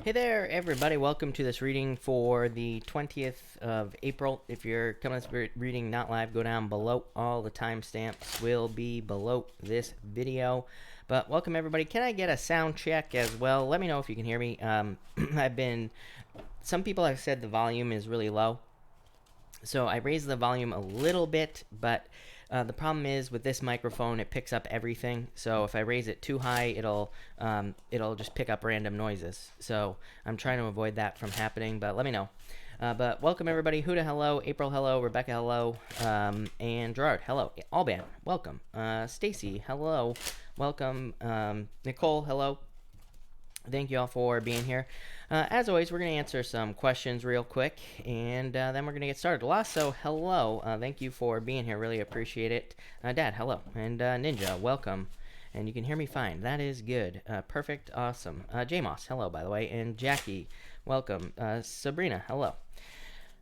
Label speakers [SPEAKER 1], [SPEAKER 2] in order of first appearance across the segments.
[SPEAKER 1] Hey there, everybody. Welcome to this reading for the 20th of April. If you're coming to this reading not live, go down below. All the timestamps will be below this video. But welcome, everybody. Can I get a sound check as well? Let me know if you can hear me. Some people have said the volume is really low. So I raised the volume a little bit, but the problem is with this microphone, it picks up everything. So if I raise it too high, it'll just pick up random noises. So I'm trying to avoid that from happening, but let me know. But welcome, everybody. Huda, hello. April, hello. Rebecca, hello. And Gerard, hello. Alban, welcome. Stacy, hello. Welcome. Nicole, hello. Thank you all for being here. As always, we're going to answer some questions real quick, and then we're going to get started. Lasso, hello. Thank you for being here. Really appreciate it. Dad, hello. And Ninja, welcome. And you can hear me fine. That is good. Perfect. Awesome. J-Moss, hello, by the way. And Jackie, welcome. Sabrina, hello.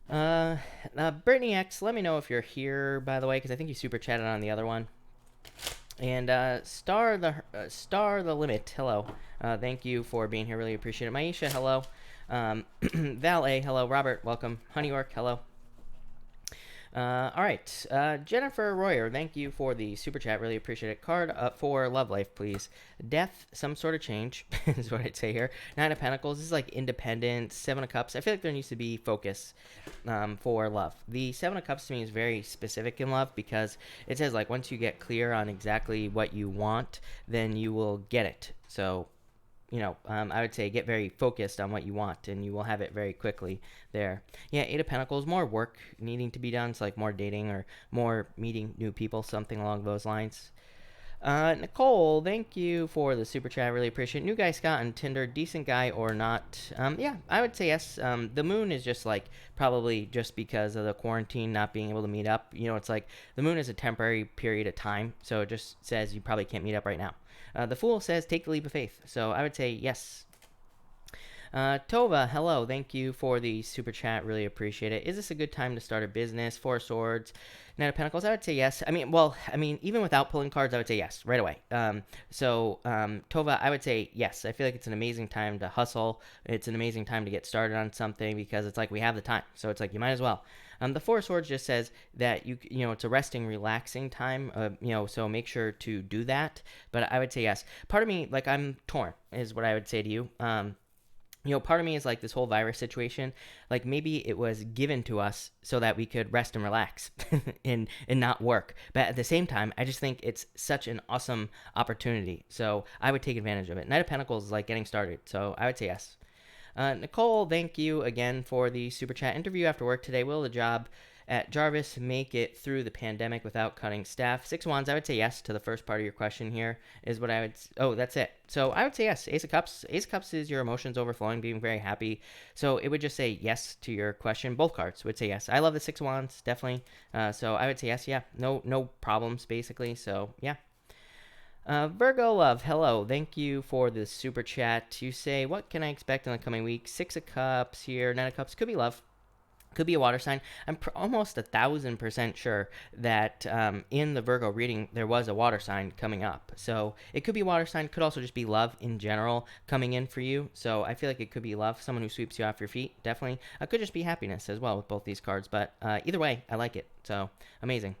[SPEAKER 1] Brittany X, let me know if you're here, by the way, because I think you super chatted on the other one. And Star the Limit, hello. Thank you for being here. Really appreciate it. Maisha, hello. Val A, hello. Robert, welcome. Honeywork, hello. All right. Jennifer Royer, thank you for the super chat. Really appreciate it. Card for Love Life, please. Death, some sort of change is what I'd say here. Nine of Pentacles, this is like independence. Seven of Cups, I feel like there needs to be focus for love. The Seven of Cups to me is very specific in love because it says like once you get clear on exactly what you want, then you will get it. So I would say get very focused on what you want, and you will have it very quickly there. Yeah, Eight of Pentacles, more work needing to be done. It's like more dating or more meeting new people, something along those lines. Nicole, thank you for the super chat. I really appreciate it. New guy Scott on Tinder, decent guy or not? Yeah, I would say yes. The moon is just like probably just because of the quarantine, not being able to meet up. It's like the moon is a temporary period of time, so it just says you probably can't meet up right now. The Fool says take the leap of faith, so I would say yes. Tova, hello. Thank you for the super chat. Really appreciate it. Is this a good time to start a business? Four of Swords, Knight of Pentacles. I would say yes. Even without pulling cards, I would say yes right away. Tova, I would say yes. I feel like it's an amazing time to hustle. It's an amazing time to get started on something because it's like we have the time. So it's like you might as well. The Four of Swords just says that it's a resting, relaxing time. So make sure to do that. But I would say yes. Part of me, like I'm torn, is what I would say to you. Part of me is like this whole virus situation, like maybe it was given to us so that we could rest and relax and not work. But at the same time, I just think it's such an awesome opportunity. So I would take advantage of it. Knight of Pentacles is like getting started. So I would say yes. Nicole, thank you again for the super chat. Interview after work today. Will the job at Jarvis make it through the pandemic without cutting staff? Six of Wands, I would say yes to the first part of your question here is what I would... Oh, that's it. So I would say yes. Ace of Cups. Ace of Cups is your emotions overflowing, being very happy. So it would just say yes to your question. Both cards would say yes. I love the Six of Wands, definitely. So I would say yes, yeah. No problems, basically. So, yeah. Virgo Love, hello. Thank you for the super chat. You say, what can I expect in the coming week? Six of Cups here. Nine of Cups. Could be love. Could be a water sign. I'm almost 1,000% sure that in the Virgo reading, there was a water sign coming up. So it could be a water sign. Could also just be love in general coming in for you. So I feel like it could be love. Someone who sweeps you off your feet. Definitely. It could just be happiness as well with both these cards. But either way, I like it. So amazing.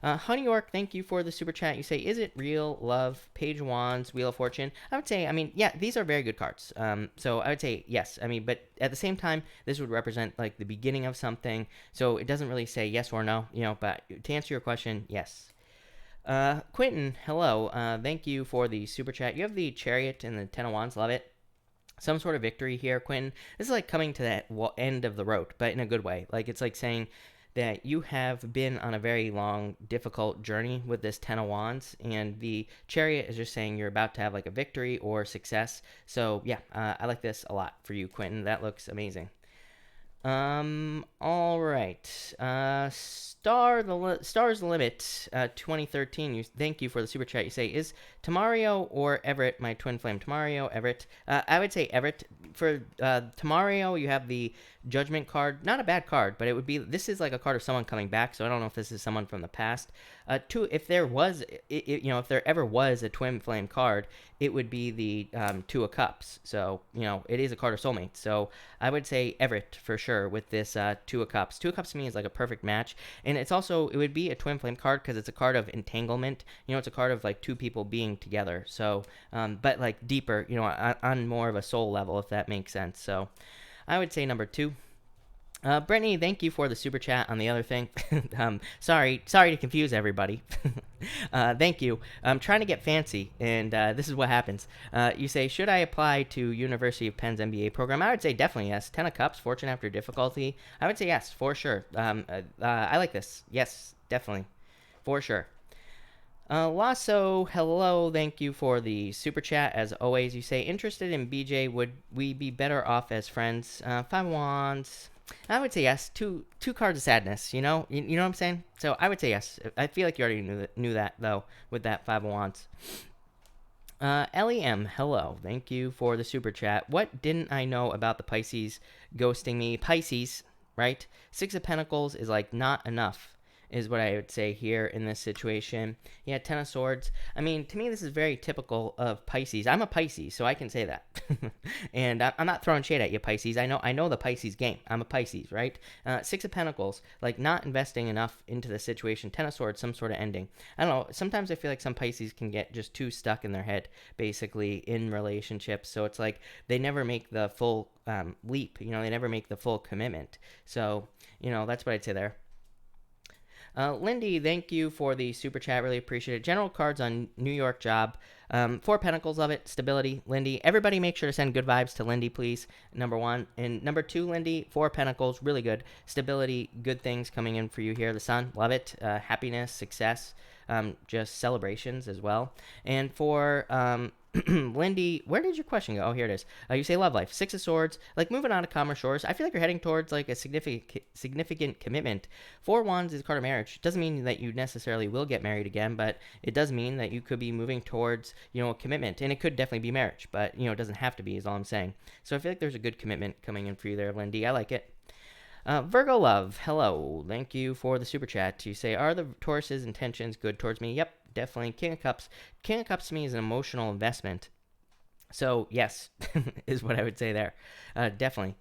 [SPEAKER 1] Honey York, thank you for the super chat. You say, is it real love? Page of Wands, Wheel of Fortune. I would say, yeah, these are very good cards. So I would say yes. But at the same time, this would represent like the beginning of something. So it doesn't really say yes or no, but to answer your question, yes. Quentin, hello. Thank you for the super chat. You have the Chariot and the Ten of Wands. Love it. Some sort of victory here, Quentin. This is like coming to that end of the road, but in a good way. Like it's like saying that you have been on a very long, difficult journey with this Ten of Wands, and the Chariot is just saying you're about to have like a victory or success. So yeah, I like this a lot for you, Quentin. That looks amazing. All right. Stars the Limit, 2013. Thank you for the super chat. You say, is Tamario or Everett my twin flame? Tamario, Everett. I would say Everett. For Tamario, you have the Judgment card, not a bad card, but this is like a card of someone coming back, so I don't know if this is someone from the past. Two, if there was, if there ever was a twin flame card, it would be the Two of Cups. So, it is a card of soulmates. So I would say Everett for sure with this Two of Cups. Two of Cups to me is like a perfect match. And it would be a twin flame card because it's a card of entanglement. It's a card of like two people being together. So, but like deeper, on more of a soul level, if that makes sense. So I would say number 2. Brittany, thank you for the super chat on the other thing. Sorry to confuse everybody. Thank you. I'm trying to get fancy, and this is what happens. You say, should I apply to University of Penn's MBA program? I would say definitely yes. 10 of Cups, fortune after difficulty. I would say yes, for sure. I like this. Yes, definitely. For sure. Lasso, hello, thank you for the super chat. As always, you say, interested in BJ, would we be better off as friends? 5 of Wands. I would say yes. Two cards of sadness, you know what I'm saying? So I would say yes. I feel like you already knew that though, with that 5 of Wands. LEM, hello. Thank you for the super chat. What didn't I know about the Pisces ghosting me? Pisces, right? 6 of Pentacles is like not enough, is what I would say here in this situation. Yeah, 10 of Swords. I mean, to me, this is very typical of Pisces. I'm a Pisces, so I can say that. And I'm not throwing shade at you, Pisces. I know the Pisces game. I'm a Pisces, right? 6 of Pentacles, like not investing enough into the situation. 10 of Swords, some sort of ending. I don't know. Sometimes I feel like some Pisces can get just too stuck in their head, basically, in relationships. So it's like they never make the full leap. They never make the full commitment. So, that's what I'd say there. Lindy, thank you for the super chat. Really appreciate it. General cards on New York job. 4 Pentacles of it. Stability, Lindy. Everybody make sure to send good vibes to Lindy, please. Number 1. And number 2, Lindy, 4 Pentacles. Really good. Stability, good things coming in for you here. The Sun, love it. Happiness, success, just celebrations as well. And for Lindy, where did your question go? Oh, here it is. You say love life. 6 of Swords, like moving on to calmer shores. I feel like you're heading towards like a significant commitment. 4 Wands is a card of marriage. Doesn't mean that you necessarily will get married again, but it does mean that you could be moving towards, a commitment. And it could definitely be marriage, but, it doesn't have to be, is all I'm saying. So I feel like there's a good commitment coming in for you there, Lindy. I like it. Virgo love, hello. Thank you for the super chat. You say, are the Taurus's intentions good towards me? Yep, definitely. King of Cups. King of Cups to me is an emotional investment. So, yes, is what I would say there. Definitely.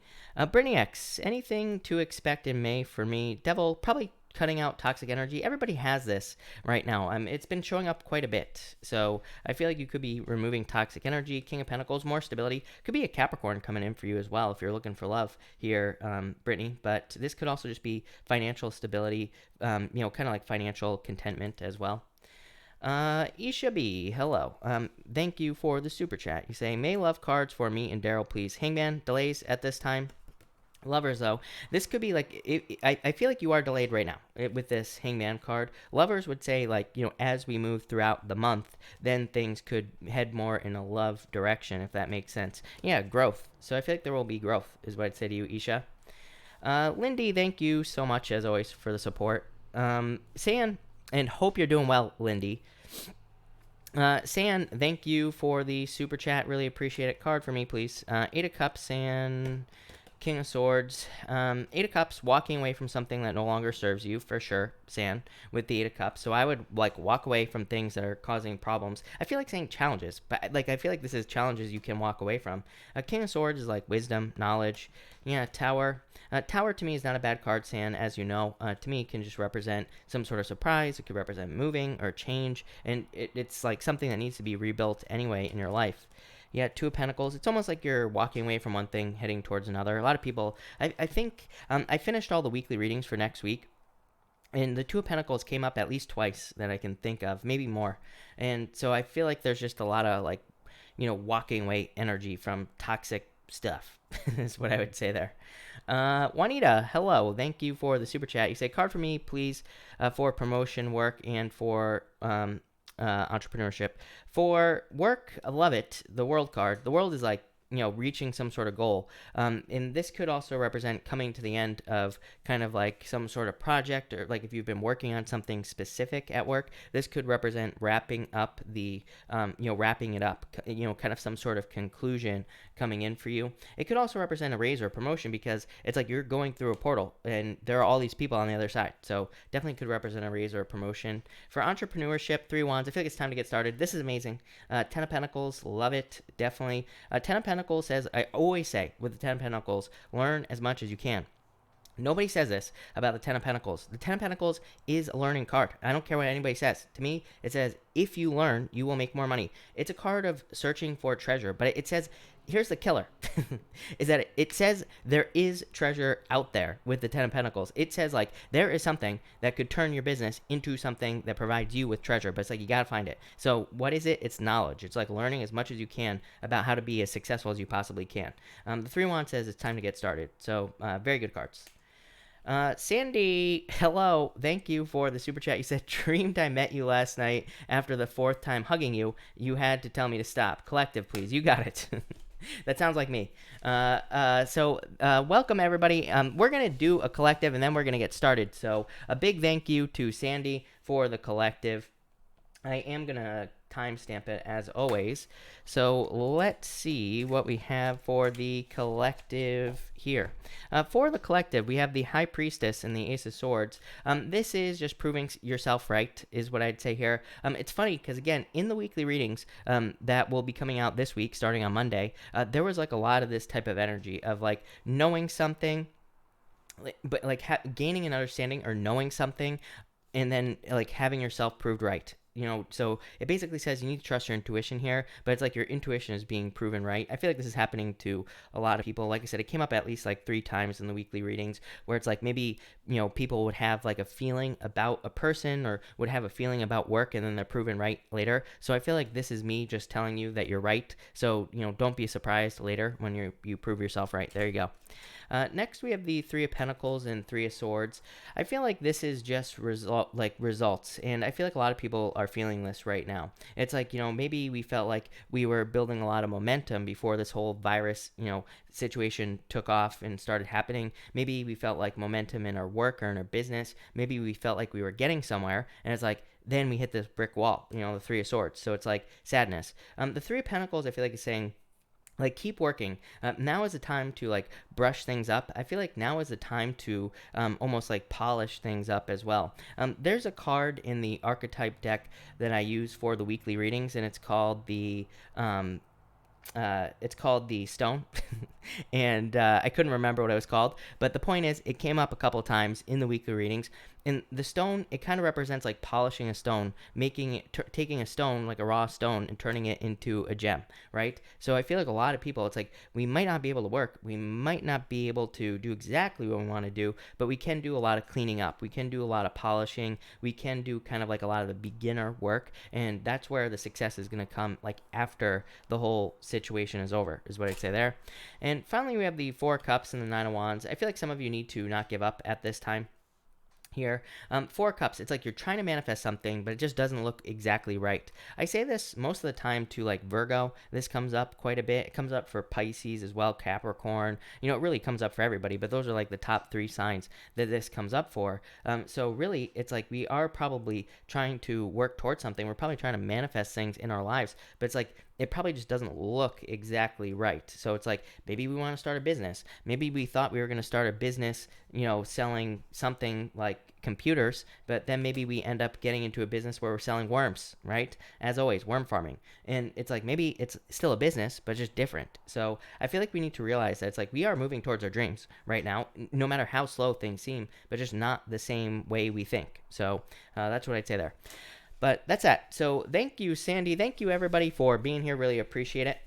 [SPEAKER 1] Brittany X, anything to expect in May for me? Devil, probably cutting out toxic energy. Everybody has this right now. It's been showing up quite a bit. So I feel like you could be removing toxic energy. King of Pentacles, more stability. Could be a Capricorn coming in for you as well if you're looking for love here, Brittany. But this could also just be financial stability, kind of like financial contentment as well. Isha B, hello. Thank you for the super chat. You say, May love cards for me and Daryl, please. Hangman, delays at this time. Lovers, though, this could be like, I feel like you are delayed right now with this Hangman card. Lovers would say, like, as we move throughout the month, then things could head more in a love direction, if that makes sense. Yeah, growth. So I feel like there will be growth, is what I'd say to you, Isha. Lindy, thank you so much, as always, for the support. San, and hope you're doing well, Lindy. San, thank you for the super chat. Really appreciate it. Card for me, please. 8 of Cups, San. King of Swords, 8 of Cups, walking away from something that no longer serves you, for sure, San, with the 8 of Cups. So I would, walk away from things that are causing problems. I feel like saying challenges, but, I feel like this is challenges you can walk away from. King of Swords is, wisdom, knowledge. Yeah, Tower. Tower, to me, is not a bad card, San, as you know. To me, it can just represent some sort of surprise. It could represent moving or change, and it's, something that needs to be rebuilt anyway in your life. Yeah, 2 of Pentacles. It's almost like you're walking away from one thing, heading towards another. A lot of people, I think, I finished all the weekly readings for next week, and the 2 of Pentacles came up at least twice that I can think of, maybe more. And so I feel like there's just a lot of, walking away energy from toxic stuff, is what I would say there. Juanita, hello. Thank you for the super chat. You say, card for me, please, for promotion work and for entrepreneurship. For work, I love it. The World card. The World is reaching some sort of goal. And this could also represent coming to the end of kind of like some sort of project, or like if you've been working on something specific at work, this could represent wrapping up wrapping it up, kind of some sort of conclusion coming in for you. It could also represent a raise or a promotion, because it's like you're going through a portal and there are all these people on the other side. So definitely could represent a raise or a promotion. For entrepreneurship, 3 wands, I feel like it's time to get started. This is amazing. 10 of Pentacles, love it, definitely. 10 of Pentacles says, I always say with the 10 of Pentacles, learn as much as you can. Nobody says this about the 10 of Pentacles. The 10 of Pentacles is a learning card. I don't care what anybody says. To me, it says, if you learn, you will make more money. It's a card of searching for treasure, but it says, here's the killer, is that it says there is treasure out there with the 10 of Pentacles. It says, like, there is something that could turn your business into something that provides you with treasure, but it's like, you got to find it. So what is it? It's knowledge. It's like learning as much as you can about how to be as successful as you possibly can. The 3 wands says it's time to get started. So very good cards. Sandy, hello. Thank you for the super chat. You said, dreamed I met you last night. After the 4th time hugging you, you had to tell me to stop. Collective, please. You got it. That sounds like me. So welcome, everybody. We're going to do a collective, and then we're going to get started. So a big thank you to Sandy for the collective. I am going to timestamp it as always. So let's see what we have for the collective here. For the collective, we have the High Priestess and the Ace of Swords. This is just proving yourself right, is what I'd say here. It's funny because, again, in the weekly readings that will be coming out this week, starting on Monday, there was like a lot of this type of energy of like knowing something, but like gaining an understanding or knowing something, and then like having yourself proved right. So it basically says you need to trust your intuition here, but it's like your intuition is being proven right. I feel like this is happening to a lot of people. Like I said, it came up at least like 3 times in the weekly readings, where it's like maybe, people would have like a feeling about a person or would have a feeling about work, and then they're proven right later. So I feel like this is me just telling you that you're right. So, don't be surprised later when you prove yourself right. There you go. Next, we have the 3 of Pentacles and 3 of Swords. I feel like this is just results, and I feel like a lot of people are feeling this right now. It's like, maybe we felt like we were building a lot of momentum before this whole virus, situation took off and started happening. Maybe we felt like momentum in our work or in our business. Maybe we felt like we were getting somewhere, and it's like, then we hit this brick wall, the 3 of Swords. So it's like sadness. The 3 of Pentacles, I feel like, is saying, like, keep working. Now is the time to like brush things up. I feel like now is the time to almost like polish things up as well. There's a card in the archetype deck that I use for the weekly readings, and it's called the Stone. And I couldn't remember what it was called, but the point is, it came up a couple of times in the weekly readings. And the stone, it kind of represents like polishing a stone, making it, taking a stone, like a raw stone, and turning it into a gem, right? So I feel like a lot of people, it's like, we might not be able to work, we might not be able to do exactly what we want to do, but we can do a lot of cleaning up, we can do a lot of polishing, we can do kind of like a lot of the beginner work, and that's where the success is going to come, like after the whole situation is over, is what I'd say there. And finally, we have the 4 Cups and the 9 of Wands. I feel like some of you need to not give up at this time. Here, 4 Cups, it's like you're trying to manifest something, but it just doesn't look exactly right. I say this most of the time to like Virgo. This comes up quite a bit. It comes up for Pisces as well, Capricorn. It really comes up for everybody, but those are like the top 3 signs that this comes up for. So really, it's like we are probably trying to work towards something. We're probably trying to manifest things in our lives, but it's like it probably just doesn't look exactly right. So it's like, maybe we want to start a business. Maybe we thought we were going to start a business, selling something like computers, but then maybe we end up getting into a business where we're selling worms, right? As always, worm farming. And it's like, maybe it's still a business, but just different. So I feel like we need to realize that it's like we are moving towards our dreams right now, no matter how slow things seem, but just not the same way we think. So that's what I'd say there. But that's that. So thank you, Sandy. Thank you, everybody, for being here. Really appreciate it.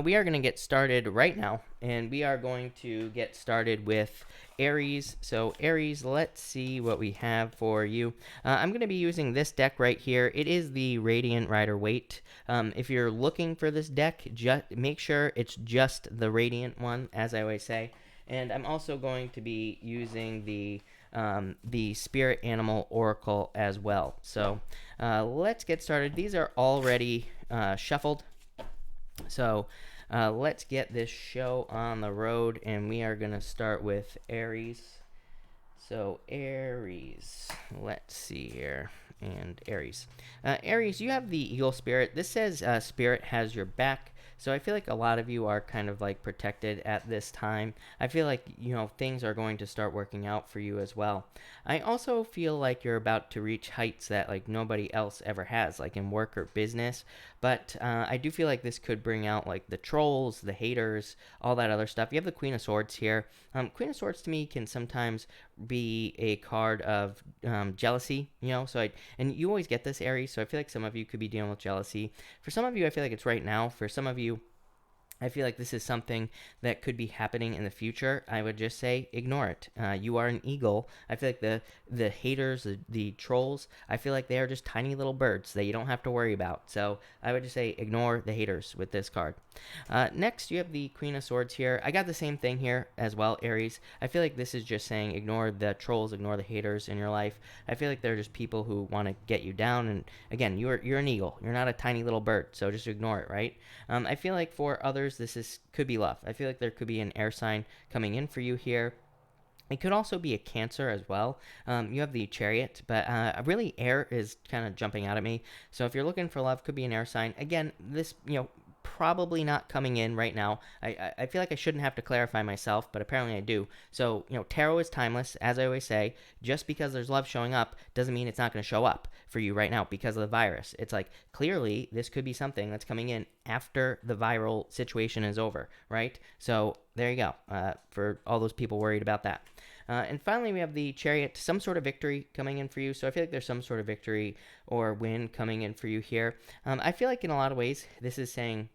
[SPEAKER 1] We are going to get started right now, and we are going to get started with Aries. So Aries, let's see what we have for you. I'm going to be using this deck right here. It is the Radiant Rider-Waite. If you're looking for this deck, just make sure it's just the Radiant one, as I always say. And I'm also going to be using the Spirit Animal Oracle as well. So let's get started. These are already shuffled. So Let's get this show on the road, and we are going to start with Aries. So, Aries, let's see here. And Aries. Aries, you have the eagle spirit. This says spirit has your back. So I feel like a lot of you are kind of like protected at this time. I feel like, things are going to start working out for you as well. I also feel like you're about to reach heights that like nobody else ever has, like in work or business. But I do feel like this could bring out like the trolls, the haters, all that other stuff. You have the Queen of Swords here. Queen of Swords to me can sometimes be a card of jealousy, and you always get this, Aries, so I feel like some of you could be dealing with jealousy. For some of you, I feel like it's right now. For some of you, I feel like this is something that could be happening in the future. I would just say ignore it. You are an eagle. I feel like the haters, the trolls, I feel like they are just tiny little birds that you don't have to worry about. So I would just say ignore the haters with this card. Next, you have the Queen of Swords here. I got the same thing here as well, Aries. I feel like this is just saying ignore the trolls, ignore the haters in your life. I feel like they're just people who want to get you down. And again, you're an eagle. You're not a tiny little bird, so just ignore it, right? I feel like for others, this could be love. I feel like there could be an air sign coming in for you here. It could also be a Cancer as well. You have the Chariot, but really air is kind of jumping out at me. So if you're looking for love, could be an air sign. Again, this, probably not coming in right now. I feel like I shouldn't have to clarify myself, but apparently I do. So, tarot is timeless, as I always say. Just because there's love showing up doesn't mean it's not going to show up for you right now because of the virus. It's like, clearly, this could be something that's coming in after the viral situation is over, right? So, there you go, for all those people worried about that. And finally, we have the Chariot, some sort of victory coming in for you. So I feel like there's some sort of victory or win coming in for you here. I feel like in a lot of ways, this is saying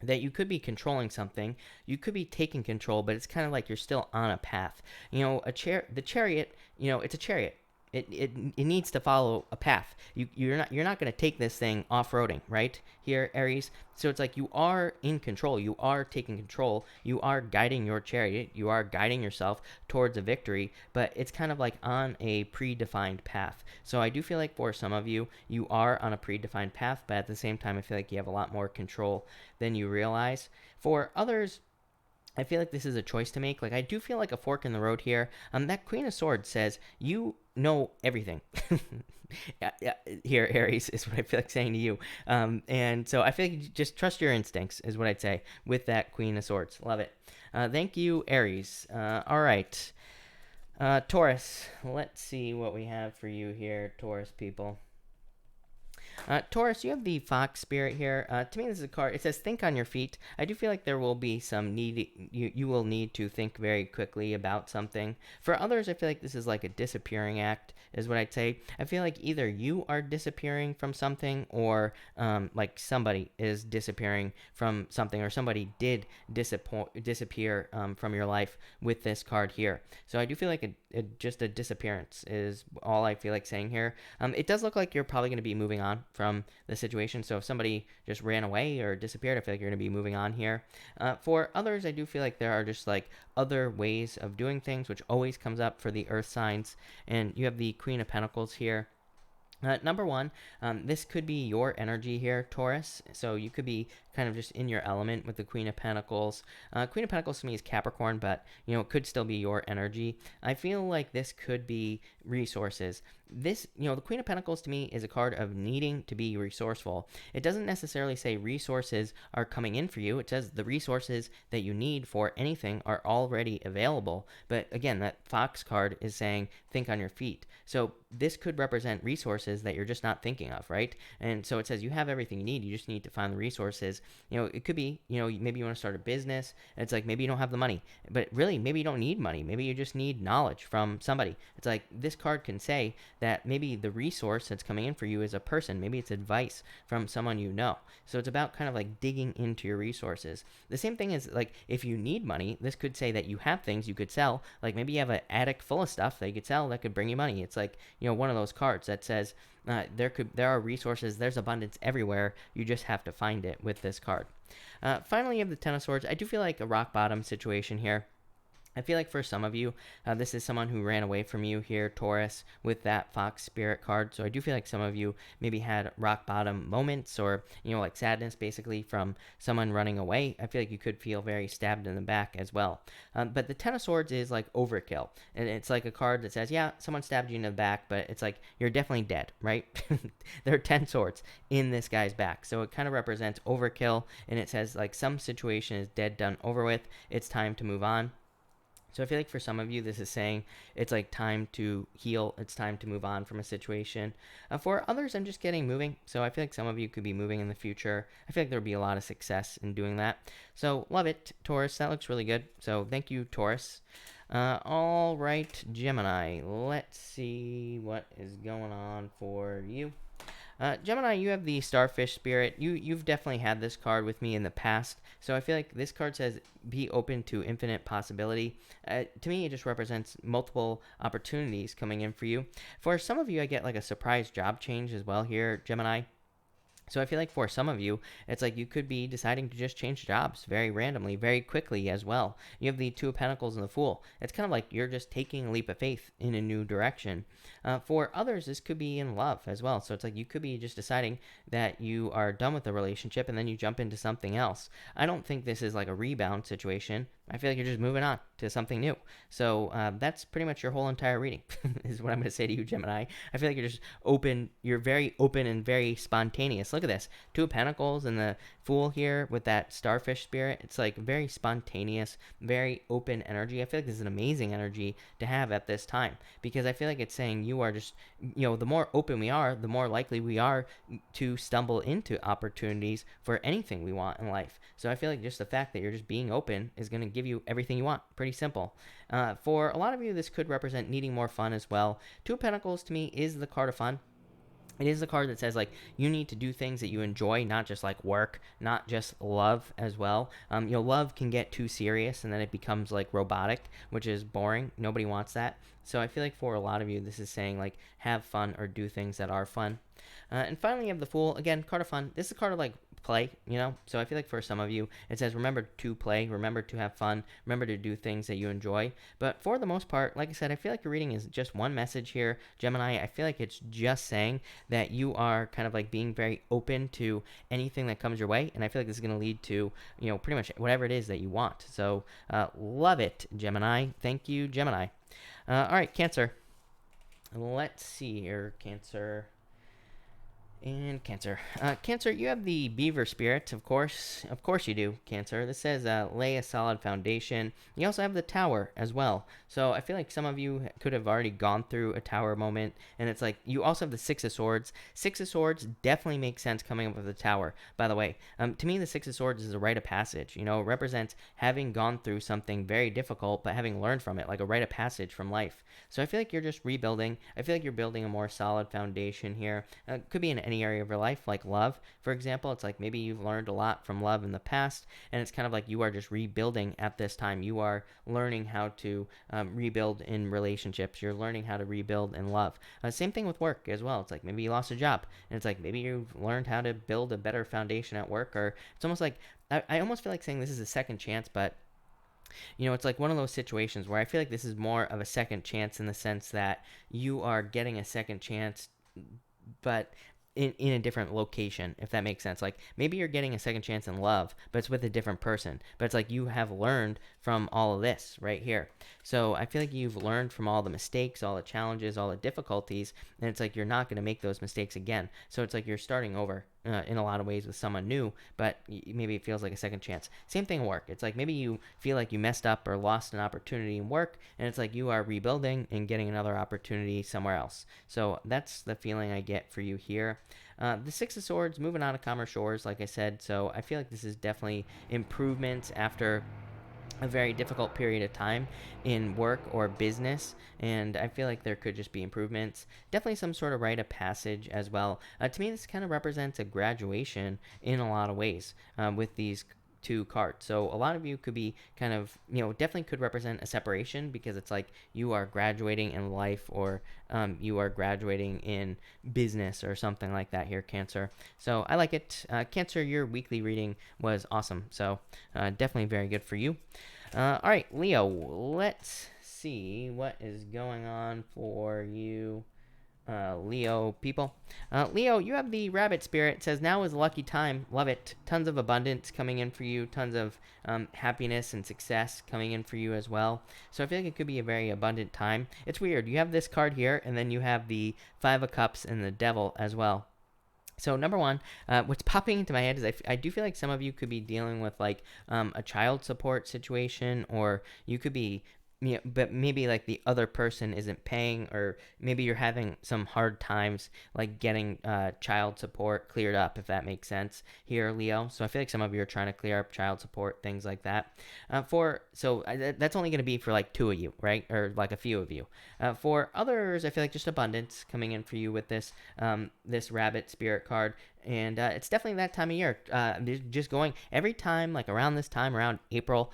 [SPEAKER 1] that you could be controlling something, you could be taking control, but it's kind of like you're still on a path. The chariot, it's a chariot. It needs to follow a path. You're not going to take this thing off-roading, right? Here, Aries. So it's like you are in control. You are taking control. You are guiding your chariot. You are guiding yourself towards a victory, but it's kind of like on a predefined path. So I do feel like for some of you, you are on a predefined path, but at the same time, I feel like you have a lot more control than you realize. For others, I feel like this is a choice to make. Like, I do feel like a fork in the road here. That Queen of Swords says, you know everything. Here, Aries, is what I feel like saying to you. And so I feel like you just trust your instincts, is what I'd say, with that Queen of Swords. Love it. Thank you, Aries. All right. Taurus, let's see what we have for you here, Taurus people. Taurus, you have the Fox Spirit here. To me, this is a card. It says, think on your feet. I do feel like there will be some need. You will need to think very quickly about something. For others, I feel like this is like a disappearing act, is what I'd say. I feel like either you are disappearing from something or like somebody is disappearing from something or somebody did disappear from your life with this card here. So I do feel like just a disappearance is all I feel like saying here. It does look like you're probably going to be moving on from the situation. So if somebody just ran away or disappeared, I feel like you're going to be moving on here. For others, I do feel like there are just like other ways of doing things, which always comes up for the earth signs. And you have the Queen of Pentacles here. Number one, this could be your energy here, Taurus. So you could be kind of just in your element with the Queen of Pentacles. Queen of Pentacles to me is Capricorn, but, it could still be your energy. I feel like this could be resources. This, the Queen of Pentacles to me is a card of needing to be resourceful. It doesn't necessarily say resources are coming in for you. It says the resources that you need for anything are already available. But again, that Fox card is saying think on your feet. So this could represent resources that you're just not thinking of, right? And so it says you have everything you need. You just need to find the resources. It could be, maybe you want to start a business. And it's like maybe you don't have the money, but really maybe you don't need money. Maybe you just need knowledge from somebody. It's like this card can say that maybe the resource that's coming in for you is a person. Maybe it's advice from someone you know. So it's about kind of like digging into your resources. The same thing is like if you need money, this could say that you have things you could sell. Like maybe you have an attic full of stuff that you could sell that could bring you money. It's like, one of those cards that says there are resources, there's abundance everywhere. You just have to find it with this card. Finally, you have the Ten of Swords. I do feel like a rock bottom situation here. I feel like for some of you, this is someone who ran away from you here, Taurus, with that Fox Spirit card. So I do feel like some of you maybe had rock bottom moments or, like sadness basically from someone running away. I feel like you could feel very stabbed in the back as well. But the Ten of Swords is like overkill. And it's like a card that says, yeah, someone stabbed you in the back, but it's like you're definitely dead, right? There are 10 swords in this guy's back. So it kind of represents overkill. And it says like some situation is dead, done, over with. It's time to move on. So I feel like for some of you, this is saying it's like time to heal. It's time to move on from a situation. For others, I'm just getting moving. So I feel like some of you could be moving in the future. I feel like there'll be a lot of success in doing that. So love it, Taurus. That looks really good. So thank you, Taurus. All right, Gemini. Let's see what is going on for you. Gemini, you have the Starfish Spirit. You've definitely had this card with me in the past. So I feel like this card says be open to infinite possibility. To me, it just represents multiple opportunities coming in for you. For some of you, I get like a surprise job change as well here, Gemini. So I feel like for some of you, it's like you could be deciding to just change jobs very randomly, very quickly as well. You have the Two of Pentacles and the Fool. It's kind of like you're just taking a leap of faith in a new direction. For others, this could be in love as well. So it's like you could be just deciding that you are done with the relationship and then you jump into something else. I don't think this is like a rebound situation. I feel like you're just moving on to something new. So that's pretty much your whole entire reading is what I'm going to say to you, Gemini. I feel like you're just open. You're very open and very spontaneous. Look at this. Two of Pentacles and the Fool here with that Starfish Spirit. It's like very spontaneous, very open energy. I feel like this is an amazing energy to have at this time because I feel like it's saying you are just, the more open we are, the more likely we are to stumble into opportunities for anything we want in life. So I feel like just the fact that you're just being open is going to give you everything you want. Pretty simple. For a lot of you, this could represent needing more fun as well. Two of Pentacles to me is the card of fun. It is the card that says, like, you need to do things that you enjoy, not just, like, work, not just love as well. Love can get too serious, and then it becomes, like, robotic, which is boring. Nobody wants that. So I feel like for a lot of you, this is saying, like, have fun or do things that are fun. And finally, you have the Fool. Again, card of fun. This is a card of, like, play, So I feel like for some of you, it says remember to play, remember to have fun, remember to do things that you enjoy. But for the most part, like I said, I feel like your reading is just one message here, Gemini. I feel like it's just saying that you are kind of like being very open to anything that comes your way. And I feel like this is going to lead to, pretty much whatever it is that you want. So love it, Gemini. Thank you, Gemini. All right, Cancer. Let's see here, Cancer. And Cancer. Cancer, you have the Beaver Spirit, of course. Of course you do, Cancer. This says lay a solid foundation. You also have the Tower as well. So I feel like some of you could have already gone through a Tower moment. And it's like, you also have the Six of Swords. Six of Swords definitely makes sense coming up with the Tower, by the way. To me, the Six of Swords is a rite of passage. It represents having gone through something very difficult, but having learned from it, like a rite of passage from life. So I feel like you're just rebuilding. I feel like you're building a more solid foundation here. Could be in any area of your life, like love, for example. It's like maybe you've learned a lot from love in the past, and it's kind of like you are just rebuilding at this time. You are learning how to rebuild in relationships. You're learning how to rebuild in love. Same thing with work as well. It's like maybe you lost a job, and it's like maybe you've learned how to build a better foundation at work, or it's almost like, I almost feel like saying this is a second chance, but it's like one of those situations where I feel like this is more of a second chance in the sense that you are getting a second chance, but in a different location, if that makes sense. Like maybe you're getting a second chance in love, but it's with a different person. But it's like you have learned from all of this right here. So I feel like you've learned from all the mistakes, all the challenges, all the difficulties, and it's like you're not going to make those mistakes again. So it's like you're starting over in a lot of ways with someone new, but maybe it feels like a second chance. Same thing in work. It's like maybe you feel like you messed up or lost an opportunity in work, and it's like you are rebuilding and getting another opportunity somewhere else. So that's the feeling I get for you here. The Six of Swords, moving on to calmer shores, like I said. So I feel like this is definitely improvements after a very difficult period of time in work or business, and I feel like there could just be improvements. Definitely some sort of rite of passage as well. To me, this kind of represents a graduation in a lot of ways with these two cards. So a lot of you could be kind of, definitely could represent a separation because it's like you are graduating in life or you are graduating in business or something like that here, Cancer. So I like it. Cancer, your weekly reading was awesome. So definitely very good for you. All right, Leo, let's see what is going on for you. Leo people. Leo, you have the rabbit spirit. It says now is a lucky time. Love it. Tons of abundance coming in for you. Tons of happiness and success coming in for you as well. So I feel like it could be a very abundant time. It's weird. You have this card here, and then you have the Five of Cups and the Devil as well. So number one, what's popping into my head is I do feel like some of you could be dealing with like a child support situation, or you could be, but maybe like the other person isn't paying, or maybe you're having some hard times like getting child support cleared up, if that makes sense here, Leo. So I feel like some of you are trying to clear up child support, things like that. That's only going to be for like two of you, right? Or like a few of you. For others, I feel like just abundance coming in for you with this rabbit spirit card. And it's definitely that time of year. Just going every time, like around this time, around April,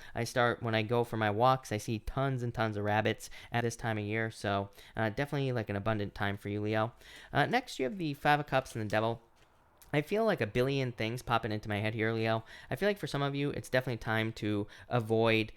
[SPEAKER 1] when I go for my walks, I see tons and tons of rabbits at this time of year. So definitely like an abundant time for you, Leo. Next, you have the Five of Cups and the Devil. I feel like a billion things popping into my head here, Leo. I feel like for some of you, it's definitely time to avoid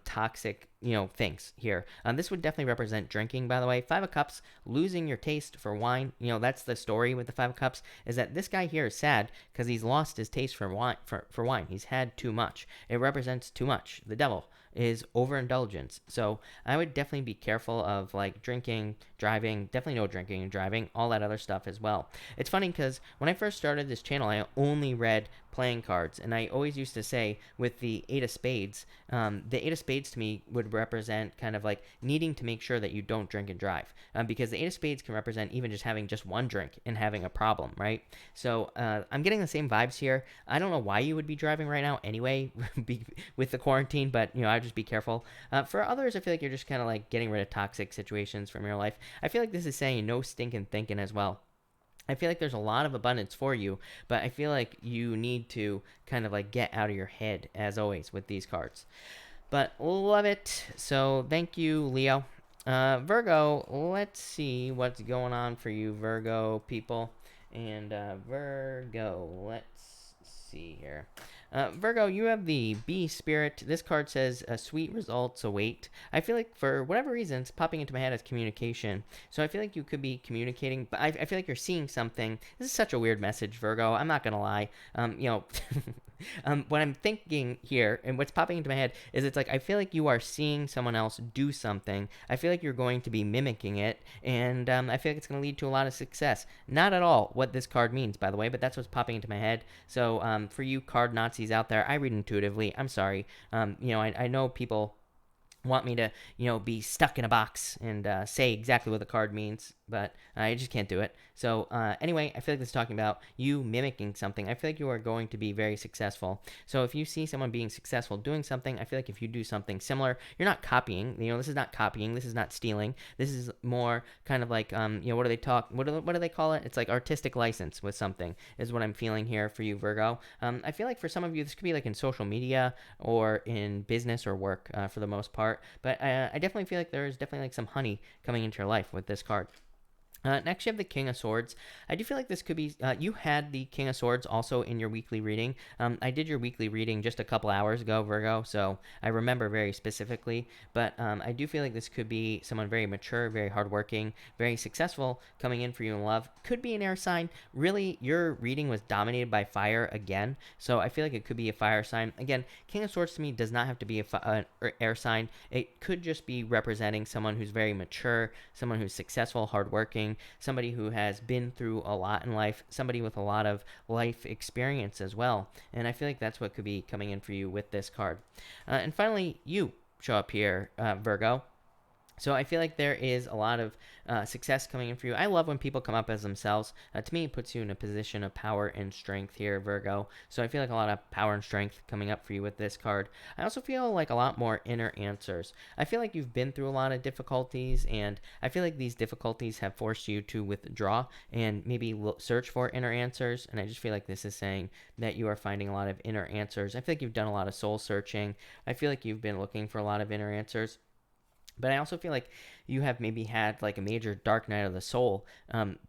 [SPEAKER 1] toxic, things here. This would definitely represent drinking, by the way. Five of Cups, losing your taste for wine. That's the story with the Five of Cups, is that this guy here is sad because he's lost his taste for wine. For wine, he's had too much. It represents too much. The Devil is overindulgence. So I would definitely be careful of like drinking, driving, definitely no drinking and driving, all that other stuff as well. It's funny because when I first started this channel, I only read playing cards, and I always used to say with the Eight of Spades, the Eight of Spades to me would represent kind of like needing to make sure that you don't drink and drive, because the Eight of Spades can represent even just having just one drink and having a problem, right? So I'm getting the same vibes here. I don't know why you would be driving right now anyway with the quarantine, but I'd just be careful. For others, I feel like you're just kind of like getting rid of toxic situations from your life. I feel like this is saying no stinking thinking as well. I feel like there's a lot of abundance for you, but I feel like you need to kind of like get out of your head, as always, with these cards. But love it. So thank you, Leo. Virgo, let's see what's going on for you, Virgo people. And Virgo, let's see here. Virgo, you have the Bee Spirit. This card says sweet results await. I feel like for whatever reason, it's popping into my head as communication. So I feel like you could be communicating, but I feel like you're seeing something. This is such a weird message, Virgo. I'm not going to lie. What I'm thinking here and what's popping into my head is it's like I feel like you are seeing someone else do something. I feel like you're going to be mimicking it, and I feel like it's going to lead to a lot of success. Not at all what this card means, by the way, but that's what's popping into my head. So for you card Nazis out there, I read intuitively. I'm sorry. I know people want me to, be stuck in a box and say exactly what the card means, but I just can't do it. So anyway, I feel like this is talking about you mimicking something. I feel like you are going to be very successful. So if you see someone being successful doing something, I feel like if you do something similar, you're not copying. This is not copying. This is not stealing. This is more kind of like, what do they call it? It's like artistic license with something is what I'm feeling here for you, Virgo. I feel like for some of you, this could be like in social media or in business or work for the most part. But I definitely feel like there's definitely like some honey coming into your life with this card. Next, you have the King of Swords. I do feel like this could be, you had the King of Swords also in your weekly reading. I did your weekly reading just a couple hours ago, Virgo, so I remember very specifically. But I do feel like this could be someone very mature, very hardworking, very successful coming in for you in love. Could be an air sign. Really, your reading was dominated by fire again, so I feel like it could be a fire sign. Again, King of Swords to me does not have to be an air sign. It could just be representing someone who's very mature, someone who's successful, hardworking, somebody who has been through a lot in life, somebody with a lot of life experience as well. And I feel like that's what could be coming in for you with this card. And finally, you show up here, Virgo. So I feel like there is a lot of success coming in for you. I love when people come up as themselves. To me, it puts you in a position of power and strength here, Virgo. So I feel like a lot of power and strength coming up for you with this card. I also feel like a lot more inner answers. I feel like you've been through a lot of difficulties, and I feel like these difficulties have forced you to withdraw and maybe search for inner answers. And I just feel like this is saying that you are finding a lot of inner answers. I feel like you've done a lot of soul searching. I feel like you've been looking for a lot of inner answers. But I also feel like you have maybe had like a major dark night of the soul,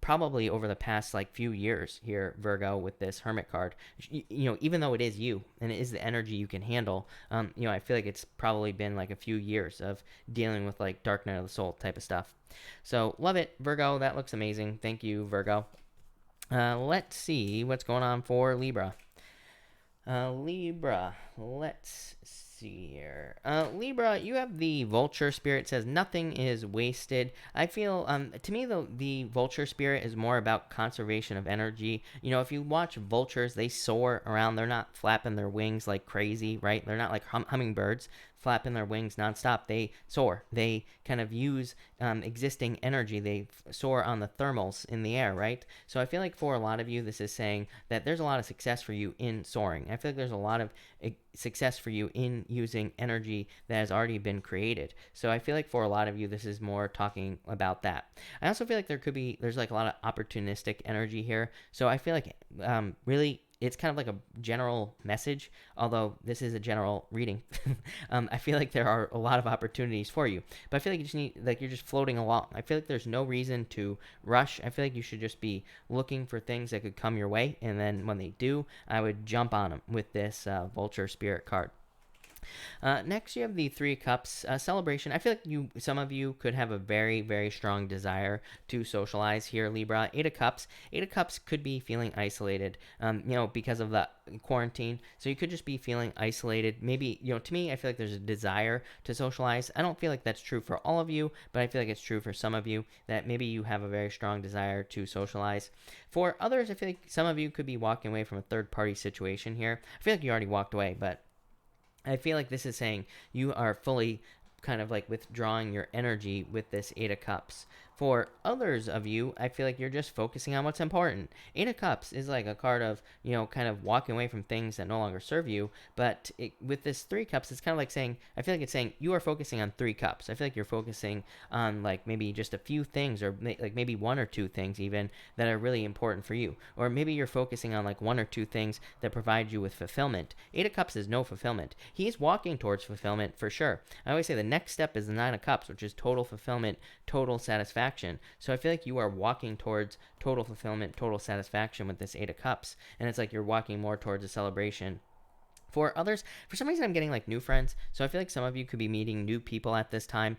[SPEAKER 1] probably over the past like few years here, Virgo, with this Hermit card. Even though it is you and it is the energy you can handle, I feel like it's probably been like a few years of dealing with like dark night of the soul type of stuff. So love it, Virgo. That looks amazing. Thank you, Virgo. Let's see what's going on for Libra. Libra, let's see here. Libra, you have the vulture spirit. It says nothing is wasted. I feel, to me, the vulture spirit is more about conservation of energy. If you watch vultures, they soar around. They're not flapping their wings like crazy, right? They're not like hummingbirds flapping their wings nonstop. They soar. They kind of use existing energy. They soar on the thermals in the air, right? So I feel like for a lot of you, this is saying that there's a lot of success for you in soaring. I feel like there's a lot of success for you in using energy that has already been created. So I feel like for a lot of you, this is more talking about that. I also feel like there's like a lot of opportunistic energy here. So I feel like really it's kind of like a general message, although this is a general reading. I feel like there are a lot of opportunities for you, but I feel like you're just floating along. I feel like there's no reason to rush. I feel like you should just be looking for things that could come your way, and then when they do, I would jump on them with this Vulture Spirit card. Next, you have the Three of Cups celebration. I feel like some of you could have a very, very strong desire to socialize here, Libra. Eight of Cups. Eight of Cups could be feeling isolated, because of the quarantine. So you could just be feeling isolated. Maybe, to me, I feel like there's a desire to socialize. I don't feel like that's true for all of you, but I feel like it's true for some of you that maybe you have a very strong desire to socialize. For others, I feel like some of you could be walking away from a third-party situation here. I feel like you already walked away, but I feel like this is saying you are fully kind of like withdrawing your energy with this Eight of Cups. For others of you, I feel like you're just focusing on what's important. Eight of Cups is like a card of, kind of walking away from things that no longer serve you. But with this Three Cups, it's kind of like saying, I feel like it's saying you are focusing on three cups. I feel like you're focusing on like maybe just a few things, or like maybe one or two things even that are really important for you. Or maybe you're focusing on like one or two things that provide you with fulfillment. Eight of Cups is no fulfillment. He's walking towards fulfillment for sure. I always say the next step is the Nine of Cups, which is total fulfillment, total satisfaction. So I feel like you are walking towards total fulfillment, total satisfaction with this Eight of Cups. And it's like you're walking more towards a celebration. For others, for some reason, I'm getting like new friends. So I feel like some of you could be meeting new people at this time.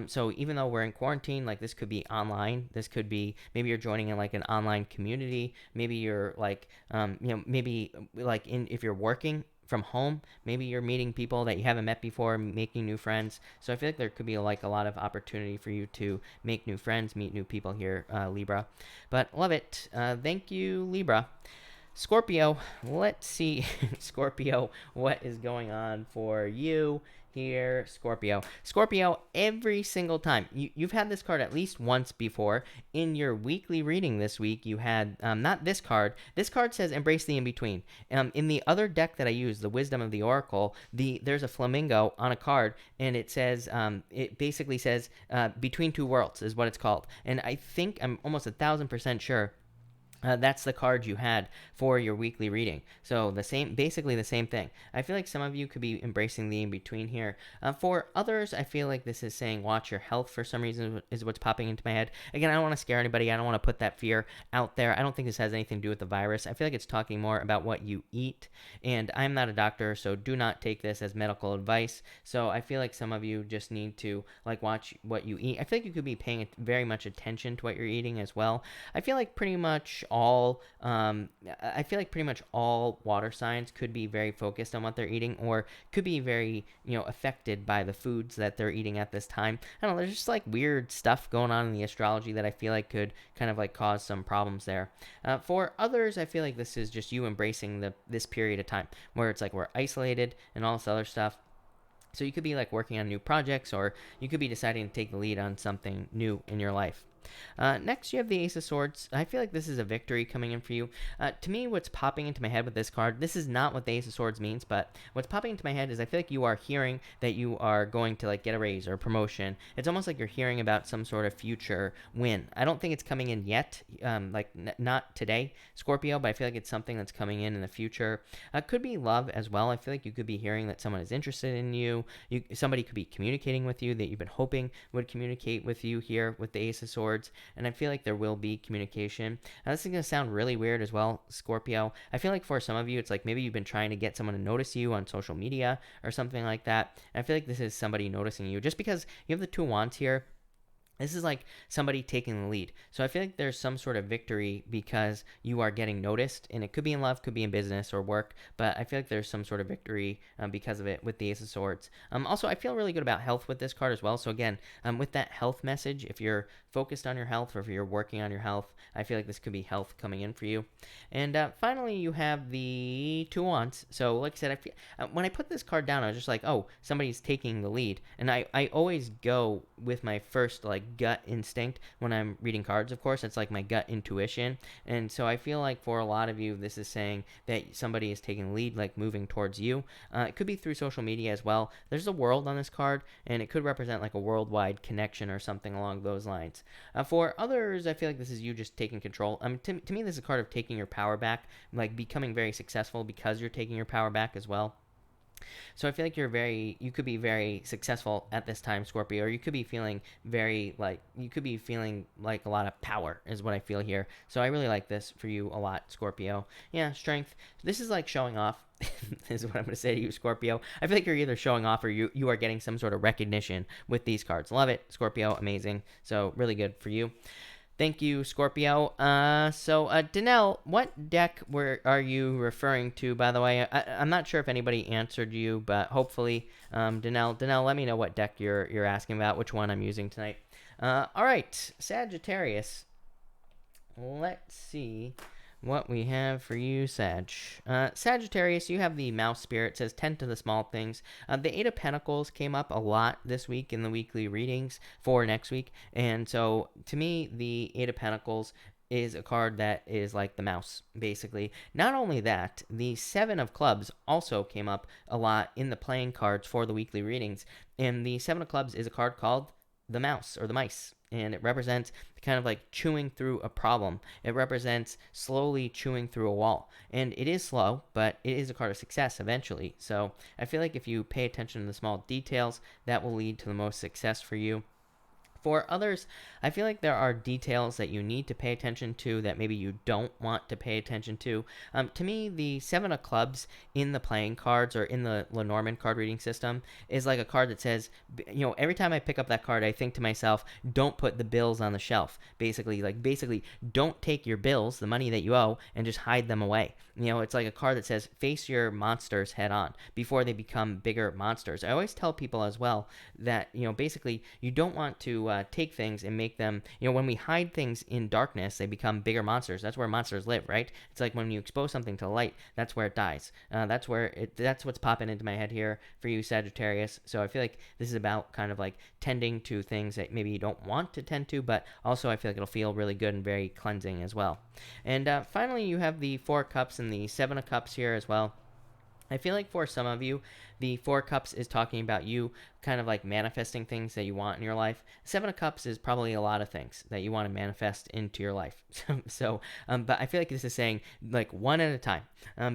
[SPEAKER 1] So even though we're in quarantine, like this could be online. This could be maybe you're joining in like an online community. Maybe you're like, maybe like if you're working from home, maybe you're meeting people that you haven't met before, making new friends. So I feel like there could be like a lot of opportunity for you to make new friends, meet new people here, Libra. But love it. Thank you, Libra. Scorpio, let's see, Scorpio, what is going on for you here, Scorpio? Scorpio, every single time, you've had this card at least once before. In your weekly reading this week, you had, not this card. This card says embrace the in-between. In the other deck that I use, the Wisdom of the Oracle, there's a flamingo on a card, and it says, it basically says, between two worlds is what it's called. And I think, I'm almost 1,000% sure, that's the card you had for your weekly reading. So basically the same thing. I feel like some of you could be embracing the in-between here. For others, I feel like this is saying watch your health for some reason is what's popping into my head. Again, I don't want to scare anybody. I don't want to put that fear out there. I don't think this has anything to do with the virus. I feel like it's talking more about what you eat. And I'm not a doctor, so do not take this as medical advice. So I feel like some of you just need to like watch what you eat. I feel like you could be paying very much attention to what you're eating as well. I feel like pretty much all water signs could be very focused on what they're eating, or could be very affected by the foods that they're eating at this time. I don't know, there's just like weird stuff going on in the astrology that I feel like could kind of like cause some problems there. For others, I feel like this is just you embracing this period of time where it's like we're isolated and all this other stuff. So you could be like working on new projects, or you could be deciding to take the lead on something new in your life. Next, you have the Ace of Swords. I feel like this is a victory coming in for you. To me, what's popping into my head with this card, this is not what the Ace of Swords means, but what's popping into my head is I feel like you are hearing that you are going to like get a raise or a promotion. It's almost like you're hearing about some sort of future win. I don't think it's coming in yet, not today, Scorpio, but I feel like it's something that's coming in the future. Could be love as well. I feel like you could be hearing that someone is interested in you. Somebody could be communicating with you that you've been hoping would communicate with you here with the Ace of Swords, and I feel like there will be communication. This is going to sound really weird as well, Scorpio. I feel like for some of you, it's like maybe you've been trying to get someone to notice you on social media or something like that. And I feel like this is somebody noticing you. Just because you have the Two of Wands here, this is like somebody taking the lead. So I feel like there's some sort of victory because you are getting noticed, and it could be in love, could be in business or work, but I feel like there's some sort of victory because of it with the Ace of Swords. Also, I feel really good about health with this card as well. So again, with that health message, if you're focused on your health or if you're working on your health, I feel like this could be health coming in for you. And finally, you have the Two of Wands. So like I said, when I put this card down, I was just like, oh, somebody's taking the lead. And I always go with my first like gut instinct when I'm reading cards. Of course, it's like my gut intuition, and so I feel like for a lot of you this is saying that somebody is taking the lead, like moving towards you. It could be through social media as well. There's a world on this card, and it could represent like a worldwide connection or something along those lines. For others, I feel like this is you just taking control. To me, this is a card of taking your power back, like becoming very successful because you're taking your power back as well. So I feel like you could be very successful at this time, Scorpio, or you could be feeling like a lot of power is what I feel here. So I really like this for you a lot, Scorpio. Yeah, strength. This is like showing off. Is what I'm going to say to you, Scorpio. I feel like you're either showing off or you are getting some sort of recognition with these cards. Love it, Scorpio. Amazing. So really good for you. Thank you, Scorpio. Danelle, what deck are you referring to, by the way? I'm not sure if anybody answered you, but hopefully, Danelle, let me know what deck you're asking about, which one I'm using tonight. All right, Sagittarius. Let's see what we have for you, Sag. Sagittarius, you have the mouse spirit. It says tend to the small things. The Eight of Pentacles came up a lot this week in the weekly readings for next week. And so to me, the Eight of Pentacles is a card that is like the mouse, basically. Not only that, the Seven of Clubs also came up a lot in the playing cards for the weekly readings. And the Seven of Clubs is a card called the mouse or the mice, and it represents kind of like chewing through a problem. It represents slowly chewing through a wall, and it is slow, but it is a card of success eventually. So I feel like if you pay attention to the small details, that will lead to the most success for you. For others, I feel like there are details that you need to pay attention to that maybe you don't want to pay attention to. To me, the Seven of Clubs in the playing cards or in the Lenormand card reading system is like a card that says, every time I pick up that card, I think to myself, don't put the bills on the shelf. Basically, don't take your bills, the money that you owe, and just hide them away. It's like a card that says, face your monsters head on before they become bigger monsters. I always tell people as well that, basically, you don't want to take things and make them, when we hide things in darkness, they become bigger monsters. That's where monsters live, right? It's like when you expose something to light, that's where it dies. That's what's popping into my head here for you, Sagittarius. So I feel like this is about kind of like tending to things that maybe you don't want to tend to, but also I feel like it'll feel really good and very cleansing as well. And finally, you have the Four of Cups and the Seven of Cups here as well. I feel like for some of you, the Four of Cups is talking about you kind of like manifesting things that you want in your life. Seven of Cups is probably a lot of things that you want to manifest into your life. But I feel like this is saying like one at a time,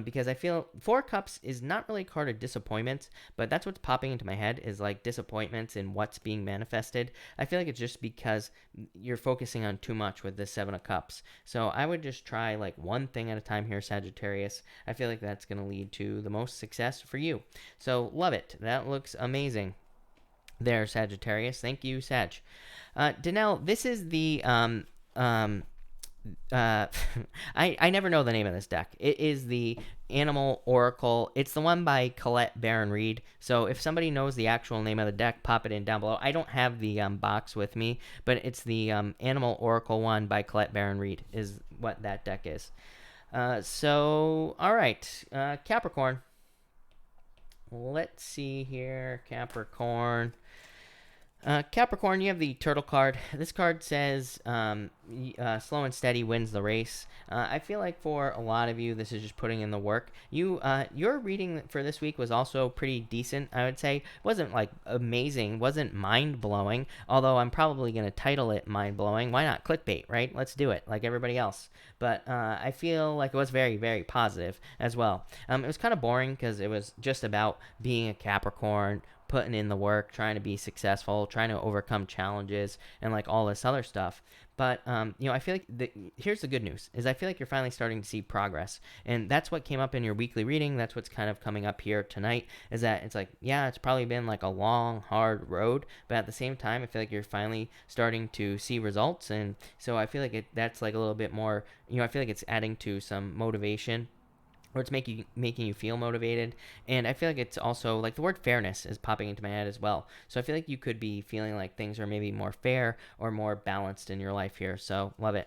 [SPEAKER 1] because I feel Four of Cups is not really a card of disappointments, but that's what's popping into my head is like disappointments in what's being manifested. I feel like it's just because you're focusing on too much with this Seven of Cups. So I would just try like one thing at a time here, Sagittarius. I feel like that's going to lead to the most success for you. So love it. That looks amazing there, Sagittarius. Thank you, Sag. Danelle, this is the I never know the name of this deck. It is the Animal Oracle. It's the one by Colette Baron Reed. So if somebody knows the actual name of the deck, pop it in down below. I don't have the box with me, but it's the Animal Oracle one by Colette Baron Reed is what that deck is. So, all right, Capricorn. Let's see here, Capricorn. Capricorn, you have the turtle card. This card says slow and steady wins the race. I feel like for a lot of you, this is just putting in the work. Your reading for this week was also pretty decent, I would say. It wasn't like amazing, wasn't mind-blowing, although I'm probably going to title it mind-blowing. Why not clickbait, right? Let's do it like everybody else. But I feel like it was very, very positive as well. It was kind of boring because it was just about being a Capricorn, putting in the work, trying to be successful, trying to overcome challenges, and like all this other stuff. But I feel like here's the good news: is I feel like you're finally starting to see progress, and that's what came up in your weekly reading. That's what's kind of coming up here tonight. Is that it's like, yeah, it's probably been like a long, hard road, but at the same time, I feel like you're finally starting to see results, and so I feel like that's like a little bit more. I feel like it's adding to some motivation, or it's making you feel motivated. And I feel like it's also like the word fairness is popping into my head as well. So I feel like you could be feeling like things are maybe more fair or more balanced in your life here. So love it.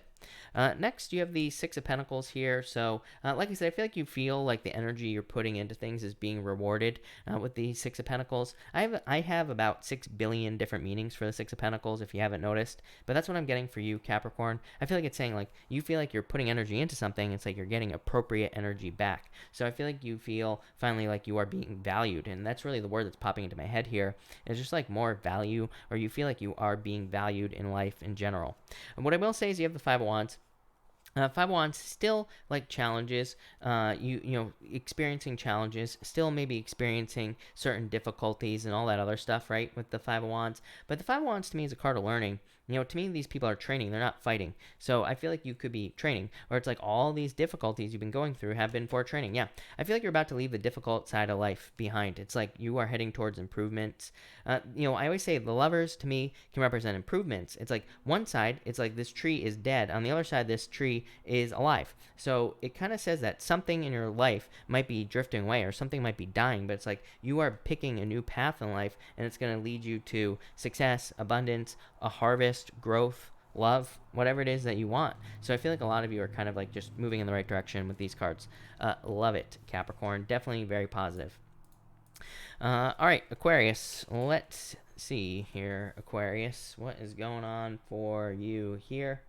[SPEAKER 1] Next, you have the Six of Pentacles here. So, like I said, I feel like you feel like the energy you're putting into things is being rewarded with the Six of Pentacles. I have about 6 billion different meanings for the Six of Pentacles, if you haven't noticed. But that's what I'm getting for you, Capricorn. I feel like it's saying, like, you feel like you're putting energy into something. It's like you're getting appropriate energy back. So I feel like you feel finally like you are being valued. And that's really the word that's popping into my head here. It's just like more value, or you feel like you are being valued in life in general. And what I will say is you have the Five of Wands. Five of Wands still like challenges, experiencing challenges, still maybe experiencing certain difficulties and all that other stuff, right, with the Five of Wands. But the Five of Wands to me is a card of learning. To me, these people are training. They're not fighting. So I feel like you could be training, or it's like all these difficulties you've been going through have been for training. Yeah, I feel like you're about to leave the difficult side of life behind. It's like you are heading towards improvements. I always say the Lovers to me can represent improvements. It's like one side, it's like this tree is dead. On the other side, this tree is alive. So it kind of says that something in your life might be drifting away, or something might be dying, but it's like you are picking a new path in life, and it's going to lead you to success, abundance, a harvest, growth, love, whatever it is that you want. So I feel like a lot of you are kind of like just moving in the right direction with these cards. Love it, Capricorn. Definitely very positive. All right, Aquarius. Let's see here, Aquarius. What is going on for you here?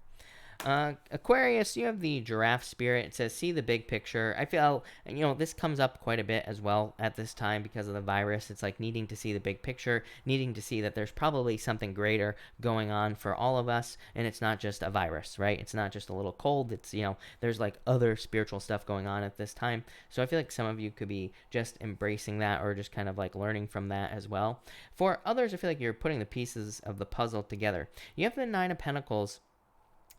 [SPEAKER 1] Aquarius, you have the giraffe spirit. It says, see the big picture. I feel, this comes up quite a bit as well at this time because of the virus. It's like needing to see the big picture, needing to see that there's probably something greater going on for all of us, and it's not just a virus, right? It's not just a little cold. It's, there's like other spiritual stuff going on at this time. So I feel like some of you could be just embracing that, or just kind of like learning from that as well. For others, I feel like you're putting the pieces of the puzzle together. You have the Nine of Pentacles.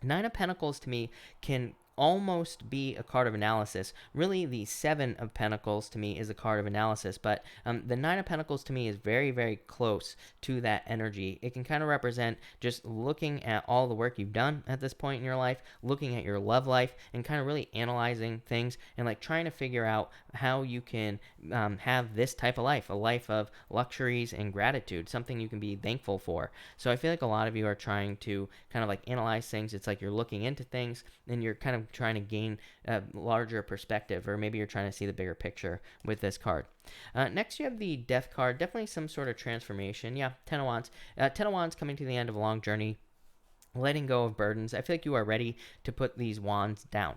[SPEAKER 1] Nine of Pentacles to me can almost be a card of analysis. Really, the Seven of Pentacles to me is a card of analysis, but the Nine of Pentacles to me is very, very close to that energy. It can kind of represent just looking at all the work you've done at this point in your life, looking at your love life, and kind of really analyzing things, and like trying to figure out how you can have this type of life, a life of luxuries and gratitude, something you can be thankful for. So I feel like a lot of you are trying to kind of like analyze things. It's like you're looking into things, and you're kind of trying to gain a larger perspective, or maybe you're trying to see the bigger picture with this card. Next, you have the Death card. Definitely some sort of transformation. Yeah, Ten of Wands. Ten of Wands coming to the end of a long journey, letting go of burdens. I feel like you are ready to put these wands down.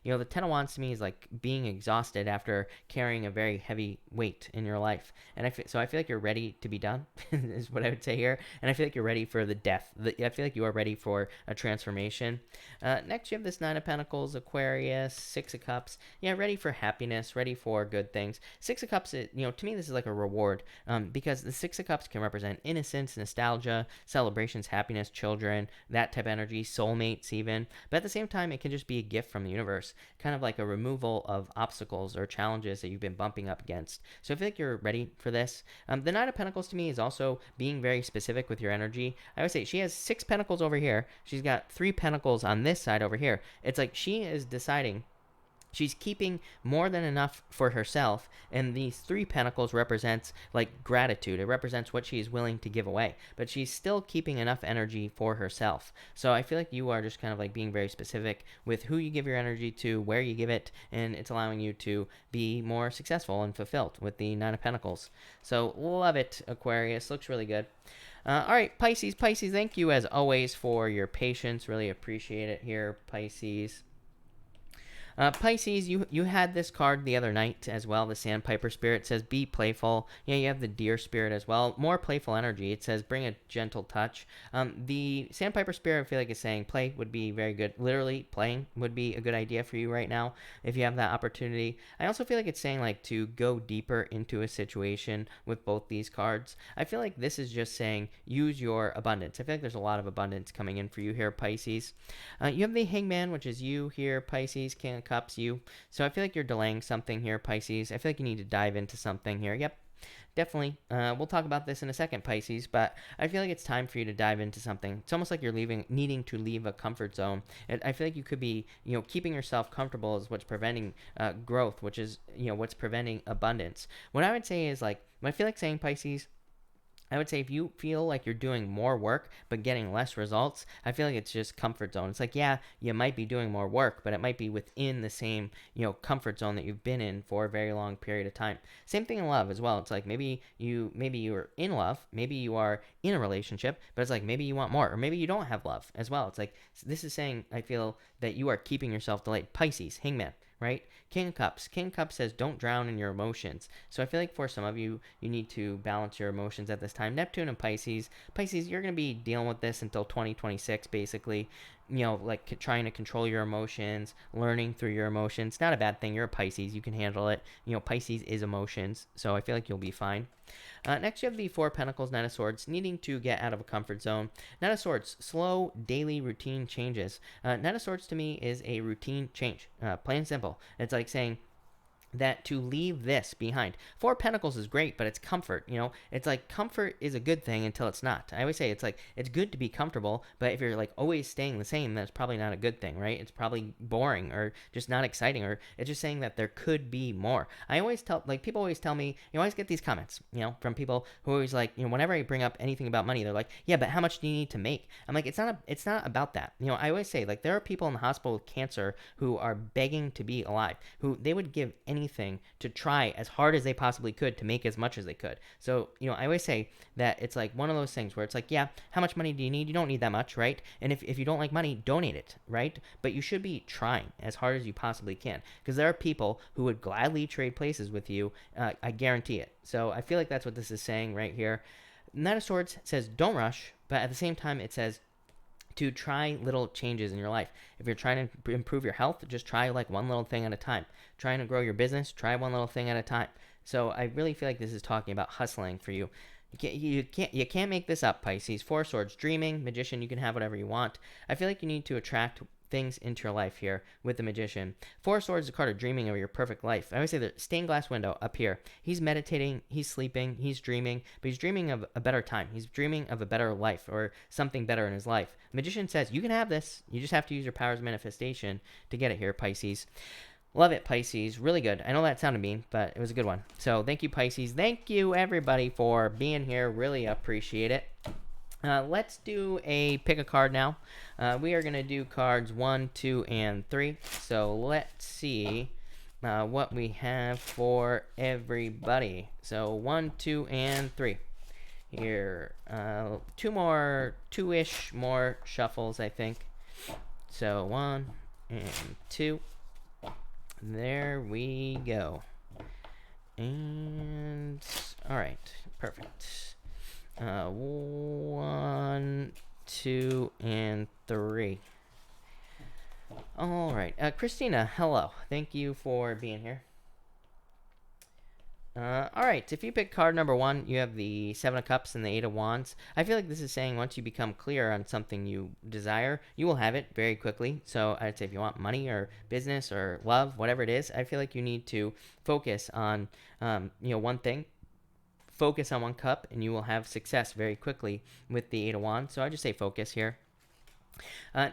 [SPEAKER 1] The Ten of Wands to me is like being exhausted after carrying a very heavy weight in your life. And I feel like you're ready to be done, is what I would say here. And I feel like you're ready for the death. I feel like you are ready for a transformation. Next, you have this Nine of Pentacles, Aquarius, Six of Cups. Yeah, ready for happiness, ready for good things. Six of Cups, to me, this is like a reward, because the Six of Cups can represent innocence, nostalgia, celebrations, happiness, children, that type of energy, soulmates even. But at the same time, it can just be a gift from the universe, kind of like a removal of obstacles or challenges that you've been bumping up against. So I feel like you're ready for this. The Nine of Pentacles to me is also being very specific with your energy. I would say she has 6 pentacles over here. She's got 3 pentacles on this side over here. It's like she is deciding she's keeping more than enough for herself, and these 3 pentacles represents like gratitude. It represents what she is willing to give away, but she's still keeping enough energy for herself. So I feel like you are just kind of like being very specific with who you give your energy to, where you give it, and it's allowing you to be more successful and fulfilled with the Nine of Pentacles. So love it, Aquarius. Looks really good. All right, Pisces. Pisces, thank you as always for your patience. Really appreciate it here, Pisces. Pisces, you had this card the other night as well. The Sandpiper Spirit says be playful. Yeah, you have the Deer Spirit as well. More playful energy. It says bring a gentle touch. The Sandpiper Spirit, I feel like is saying play would be very good. Literally, playing would be a good idea for you right now if you have that opportunity. I also feel like it's saying like to go deeper into a situation with both these cards. I feel like this is just saying use your abundance. I feel like there's a lot of abundance coming in for you here, Pisces. You have the Hangman, which is you here, Pisces. King of Cups, you. So I feel like you're delaying something here, Pisces. I feel like you need to dive into something here. Yep, definitely. We'll talk about this in a second, Pisces, but I feel like it's time for you to dive into something. It's almost like you're needing to leave a comfort zone. I feel like you could be, keeping yourself comfortable is what's preventing growth, which is, what's preventing abundance. What I would say is like, when I feel like saying, Pisces, I would say if you feel like you're doing more work but getting less results, I feel like it's just comfort zone. It's like, yeah, you might be doing more work, but it might be within the same, comfort zone that you've been in for a very long period of time. Same thing in love as well. It's like maybe you're in love, maybe you are in a relationship, but it's like maybe you want more, or maybe you don't have love as well. It's like this is saying I feel that you are keeping yourself delayed. Pisces, Hangman, right? King of Cups. King of Cups says don't drown in your emotions. So I feel like for some of you, you need to balance your emotions at this time. Neptune and Pisces. Pisces, you're going to be dealing with this until 2026, basically. Like trying to control your emotions, learning through your emotions. Not a bad thing. You're a Pisces. You can handle it. Pisces is emotions. So I feel like you'll be fine. Next, you have the Four of Pentacles, Knight of Swords, needing to get out of a comfort zone. Knight of Swords, slow daily routine changes. Knight of Swords to me is a routine change, plain and simple. It's like saying that to leave this behind. Four of Pentacles is great, but it's comfort. It's like comfort is a good thing until it's not. I always say it's like it's good to be comfortable, but if you're like always staying the same, that's probably not a good thing, right? It's probably boring or just not exciting, or it's just saying that there could be more. I always tell, like, people always tell me, I always get these comments, from people who always like, whenever I bring up anything about money, they're like, yeah, but how much do you need to make? I'm like, it's not about that. I always say, like, there are people in the hospital with cancer who are begging to be alive, who they would give anything to try as hard as they possibly could to make as much as they could. So, I always say that it's like one of those things where it's like, yeah, how much money do you need? You don't need that much, right? And if you don't like money, donate it, right? But you should be trying as hard as you possibly can, because there are people who would gladly trade places with you. I guarantee it. So I feel like that's what this is saying right here. Knight of Swords says don't rush, but at the same time it says to try little changes in your life. If you're trying to improve your health, just try like one little thing at a time. Trying to grow your business, try one little thing at a time. So I really feel like this is talking about hustling for you. You can't make this up, Pisces. Four of Swords, dreaming, Magician, you can have whatever you want. I feel like you need to attract things into your life here with the Magician. Four of Swords is a card of dreaming of your perfect life. I always say the stained glass window up here. He's meditating, he's sleeping, he's dreaming, but he's dreaming of a better time. He's dreaming of a better life or something better in his life. Magician says you can have this. You just have to use your powers of manifestation to get it here, Pisces. Love it, Pisces. Really good. I know that sounded mean, but it was a good one. So thank you, Pisces. Thank you, everybody, for being here. Really appreciate it. Let's do a pick a card now. We are going to do cards 1, 2, and 3. So let's see what we have for everybody. So 1, 2, and 3. Here, two-ish more shuffles, I think. So 1 and 2. There we go. And all right, perfect. 1, 2, and 3. All right, Christina, hello. Thank you for being here. All right, if you pick card number 1, you have the 7 of Cups and the 8 of Wands. I feel like this is saying once you become clear on something you desire, you will have it very quickly. So I'd say if you want money or business or love, whatever it is, I feel like you need to focus on, one thing. Focus on one cup, and you will have success very quickly with the 8 of Wands. So I just say focus here.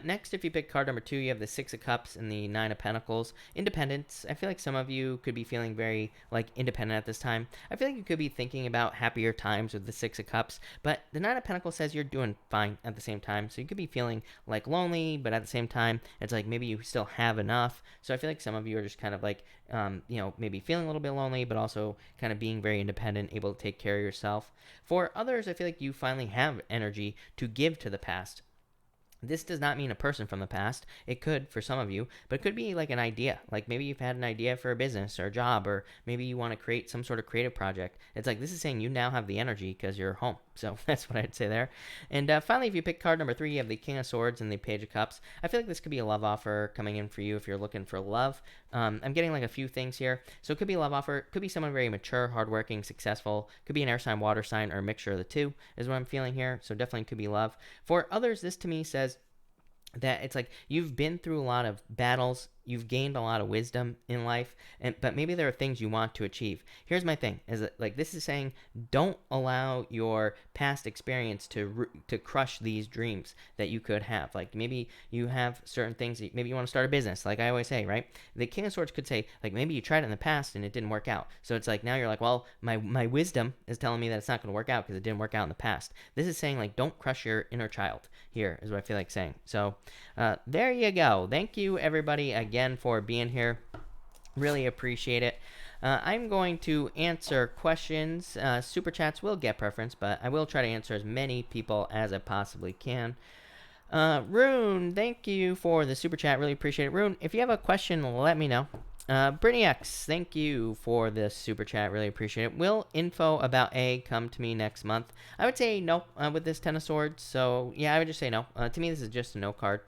[SPEAKER 1] Next, if you pick card number 2, you have the Six of Cups and the Nine of Pentacles. Independence. I feel like some of you could be feeling very like independent at this time. I feel like you could be thinking about happier times with the Six of Cups, but the Nine of Pentacles says you're doing fine at the same time. So you could be feeling like lonely, but at the same time, it's like maybe you still have enough. So I feel like some of you are just kind of like, maybe feeling a little bit lonely, but also kind of being very independent, able to take care of yourself. For others, I feel like you finally have energy to give to the past. This does not mean a person from the past. It could for some of you, but it could be like an idea. Like maybe you've had an idea for a business or a job, or maybe you want to create some sort of creative project. It's like this is saying you now have the energy because you're home. So that's what I'd say there. And finally, if you pick card number 3, you have the King of Swords and the Page of Cups. I feel like this could be a love offer coming in for you if you're looking for love. I'm getting like a few things here. So it could be a love offer. Could be someone very mature, hardworking, successful. Could be an air sign, water sign, or a mixture of the two is what I'm feeling here. So definitely could be love. For others, this to me says that it's like you've been through a lot of battles, you've gained a lot of wisdom in life, but maybe there are things you want to achieve. Here's my thing: is that like this is saying, don't allow your past experience to crush these dreams that you could have. Like maybe you have certain things. Maybe you want to start a business, like I always say, right? The King of Swords could say, like maybe you tried it in the past and it didn't work out. So it's like now you're like, well, my wisdom is telling me that it's not going to work out because it didn't work out in the past. This is saying like, don't crush your inner child. Here is what I feel like saying. So there you go. Thank you everybody again for being here. Really appreciate it. I'm going to answer questions. Super chats will get preference, but I will try to answer as many people as I possibly can. Rune, thank you for the super chat. Really appreciate it. Rune, if you have a question, let me know. Brittany X, thank you for the super chat. Really appreciate it. Will info about A come to me next month? I would say no with this Ten of Swords. So, yeah, I would just say no. To me, this is just a no card.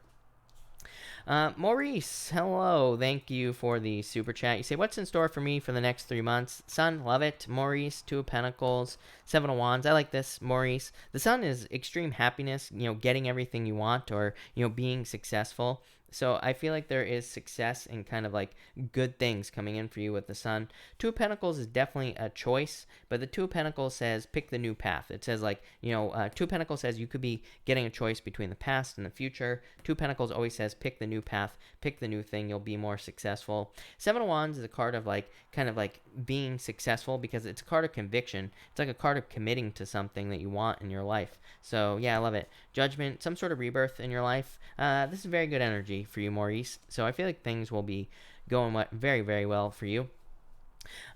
[SPEAKER 1] Maurice, hello. Thank you for the super chat. You say, what's in store for me for the next 3 months? Sun, love it. Maurice, 2 of Pentacles, 7 of Wands. I like this, Maurice. The Sun is extreme happiness, getting everything you want, or, being successful. So I feel like there is success and kind of like good things coming in for you with the Sun. 2 of Pentacles is definitely a choice, but the 2 of Pentacles says pick the new path. It says like, 2 of Pentacles says you could be getting a choice between the past and the future. 2 of Pentacles always says pick the new path, pick the new thing, you'll be more successful. 7 of Wands is a card of like, kind of like being successful because it's a card of conviction. It's like a card of committing to something that you want in your life. So yeah, I love it. Judgment, some sort of rebirth in your life. This is very good energy for you, Maurice. So I feel like things will be going very, very well for you.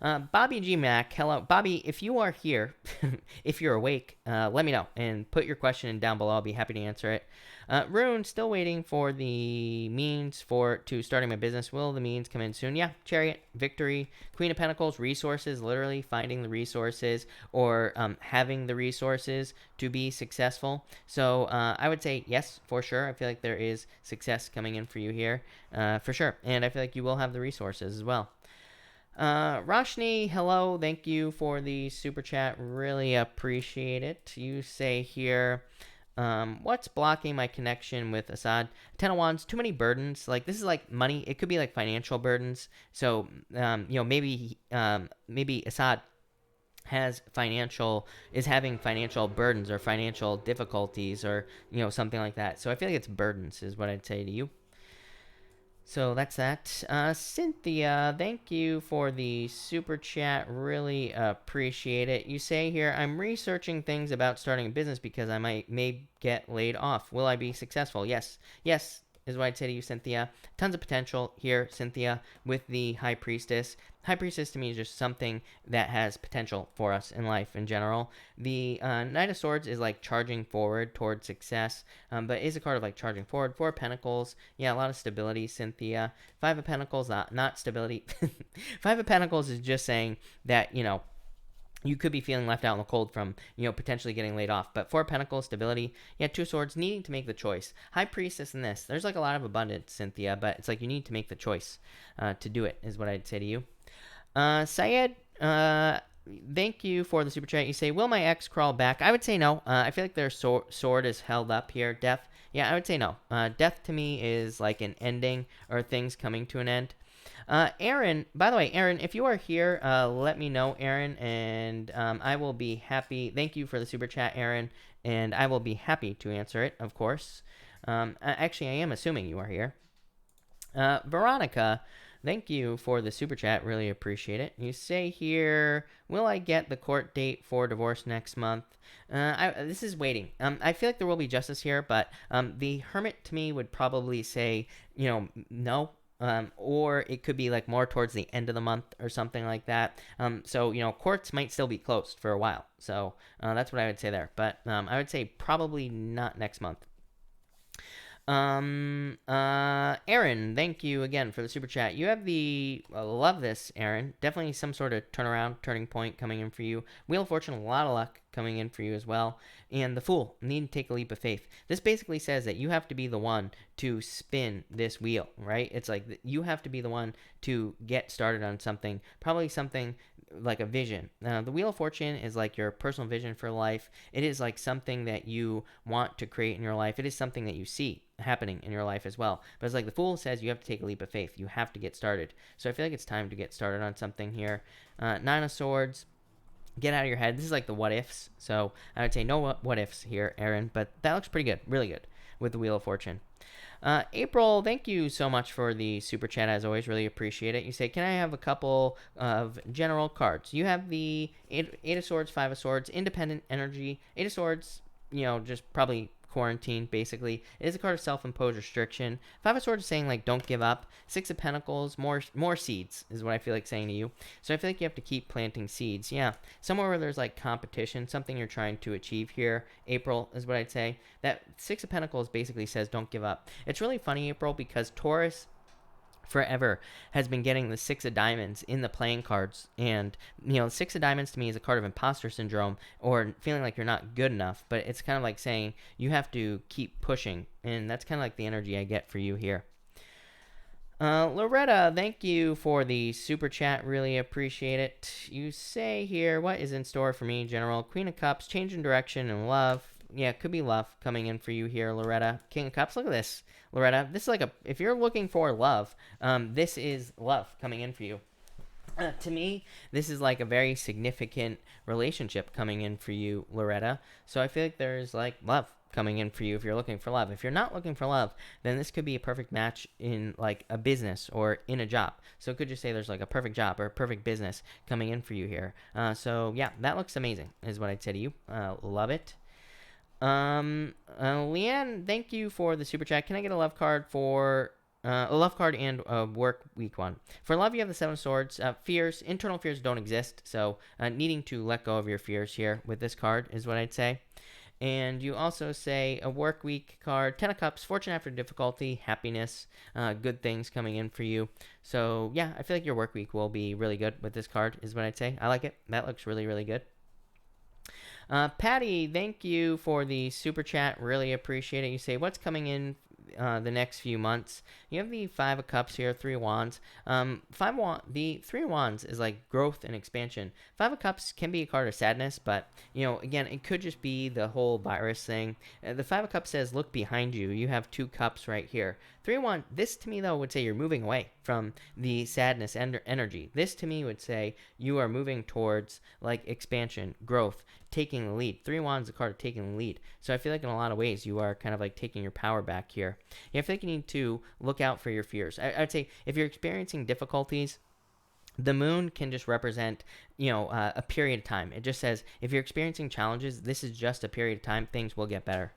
[SPEAKER 1] Bobby G. Mac, hello. Bobby, if you are here, if you're awake, let me know and put your question down below. I'll be happy to answer it. Rune, still waiting for the means to starting my business. Will the means come in soon? Yeah. Chariot, victory, Queen of Pentacles, resources, literally finding the resources or having the resources to be successful. So I would say yes, for sure. I feel like there is success coming in for you here, for sure. And I feel like you will have the resources as well. Roshni, hello. Thank you for the super chat. Really appreciate it. You say here, what's blocking my connection with Assad? 10 of Wands, too many burdens. Like this is like money. It could be like financial burdens. So, maybe Assad is having financial burdens or financial difficulties or, something like that. So I feel like it's burdens is what I'd say to you. So that's that. Cynthia, thank you for the super chat. Really appreciate it. You say here, I'm researching things about starting a business because I may get laid off. Will I be successful? Yes. Yes, is what I'd say to you, Cynthia. Tons of potential here, Cynthia, with the High Priestess. High Priestess to me is just something that has potential for us in life in general. The Knight of Swords is like charging forward towards success, but is a card of like charging forward. 4 of Pentacles, yeah, a lot of stability, Cynthia. 5 of Pentacles, not stability. 5 of Pentacles is just saying that, you could be feeling left out in the cold from, potentially getting laid off. But 4 Pentacles, stability. Yeah, 2 Swords, needing to make the choice. High Priestess in this. There's like a lot of abundance, Cynthia, but it's like you need to make the choice to do it, is what I'd say to you. Syed, thank you for the super chat. You say, will my ex crawl back? I would say no. I feel like their sword is held up here. Death. Yeah, I would say no. Death to me is like an ending or things coming to an end. Aaron, by the way, Aaron, if you are here, let me know, Aaron, and I will be happy. Thank you for the super chat, Aaron, and I will be happy to answer it, of course. Actually, I am assuming you are here. Veronica, thank you for the super chat. Really appreciate it. You say here, will I get the court date for divorce next month? This is waiting. I feel like there will be justice here, but the hermit to me would probably say, no. Or it could be like more towards the end of the month or something like that. So, courts might still be closed for a while. So that's what I would say there. But I would say probably not next month. Aaron, thank you again for the super chat. You have love this, Aaron. Definitely some sort of turning point coming in for you. Wheel of Fortune, a lot of luck coming in for you as well. And the Fool, need to take a leap of faith. This basically says that you have to be the one to spin this wheel, right? It's like you have to be the one to get started on something, probably something like a vision. The Wheel of Fortune is like your personal vision for life. It is like something that you want to create in your life. It is something that you see happening in your life as well. But it's like the Fool says, you have to take a leap of faith. You have to get started. So I feel like it's time to get started on something here. Nine of Swords. Get out of your head. This is like the what ifs. So I would say no what ifs here, Aaron. But that looks pretty good. Really good with the Wheel of Fortune. April, thank you so much for the super chat. As always, really appreciate it. You say, can I have a couple of general cards? You have the Eight of Swords, Five of Swords, Independent Energy. Eight of Swords, just probably quarantine, basically. It is a card of self-imposed restriction. Five of Swords is saying, like, don't give up. Six of Pentacles, more seeds is what I feel like saying to you. So I feel like you have to keep planting seeds. Yeah, somewhere where there's, like, competition, something you're trying to achieve here. April is what I'd say. That Six of Pentacles basically says don't give up. It's really funny, April, because Taurus forever has been getting the Six of Diamonds in the playing cards, and Six of Diamonds to me is a card of imposter syndrome or feeling like you're not good enough, but it's kind of like saying you have to keep pushing, and that's kind of like the energy I get for you here. Loretta, thank you for the super chat. Really appreciate it. You say here, what is in store for me, General? Queen of Cups, change in direction and love. Yeah, it could be love coming in for you here, Loretta. King of Cups, look at this, Loretta. This is like if you're looking for love, this is love coming in for you. To me, this is like a very significant relationship coming in for you, Loretta. So I feel like there's like love coming in for you if you're looking for love. If you're not looking for love, then this could be a perfect match in like a business or in a job. So it could just say there's like a perfect job or a perfect business coming in for you here. So yeah, that looks amazing is what I'd say to you. Love it. Leanne, thank you for the super chat. Can I get a love card for a love card and a work week one? For love, you have the Seven of Swords. Fears, internal fears don't exist, so needing to let go of your fears here with this card is what I'd say. And you also say a work week card, Ten of Cups, fortune after difficulty, happiness, good things coming in for you. So yeah, I feel like your work week will be really good with this card is what I'd say. I like it. That looks really, really good. Patty, thank you for the super chat. Really appreciate it. You say, what's coming in the next few months? You have the Five of Cups here, Three of Wands. The Three of Wands is like growth and expansion. Five of Cups can be a card of sadness, but again, it could just be the whole virus thing. The Five of Cups says, look behind you. You have two cups right here. Three of Wands. This to me though would say you're moving away from the sadness and energy. This to me would say you are moving towards like expansion, growth, taking the lead. Three of Wands is a card of taking the lead. So I feel like in a lot of ways you are kind of like taking your power back here. I feel like you need to look out for your fears. I'd say if you're experiencing difficulties, the moon can just represent, a period of time. It just says if you're experiencing challenges, this is just a period of time. Things will get better.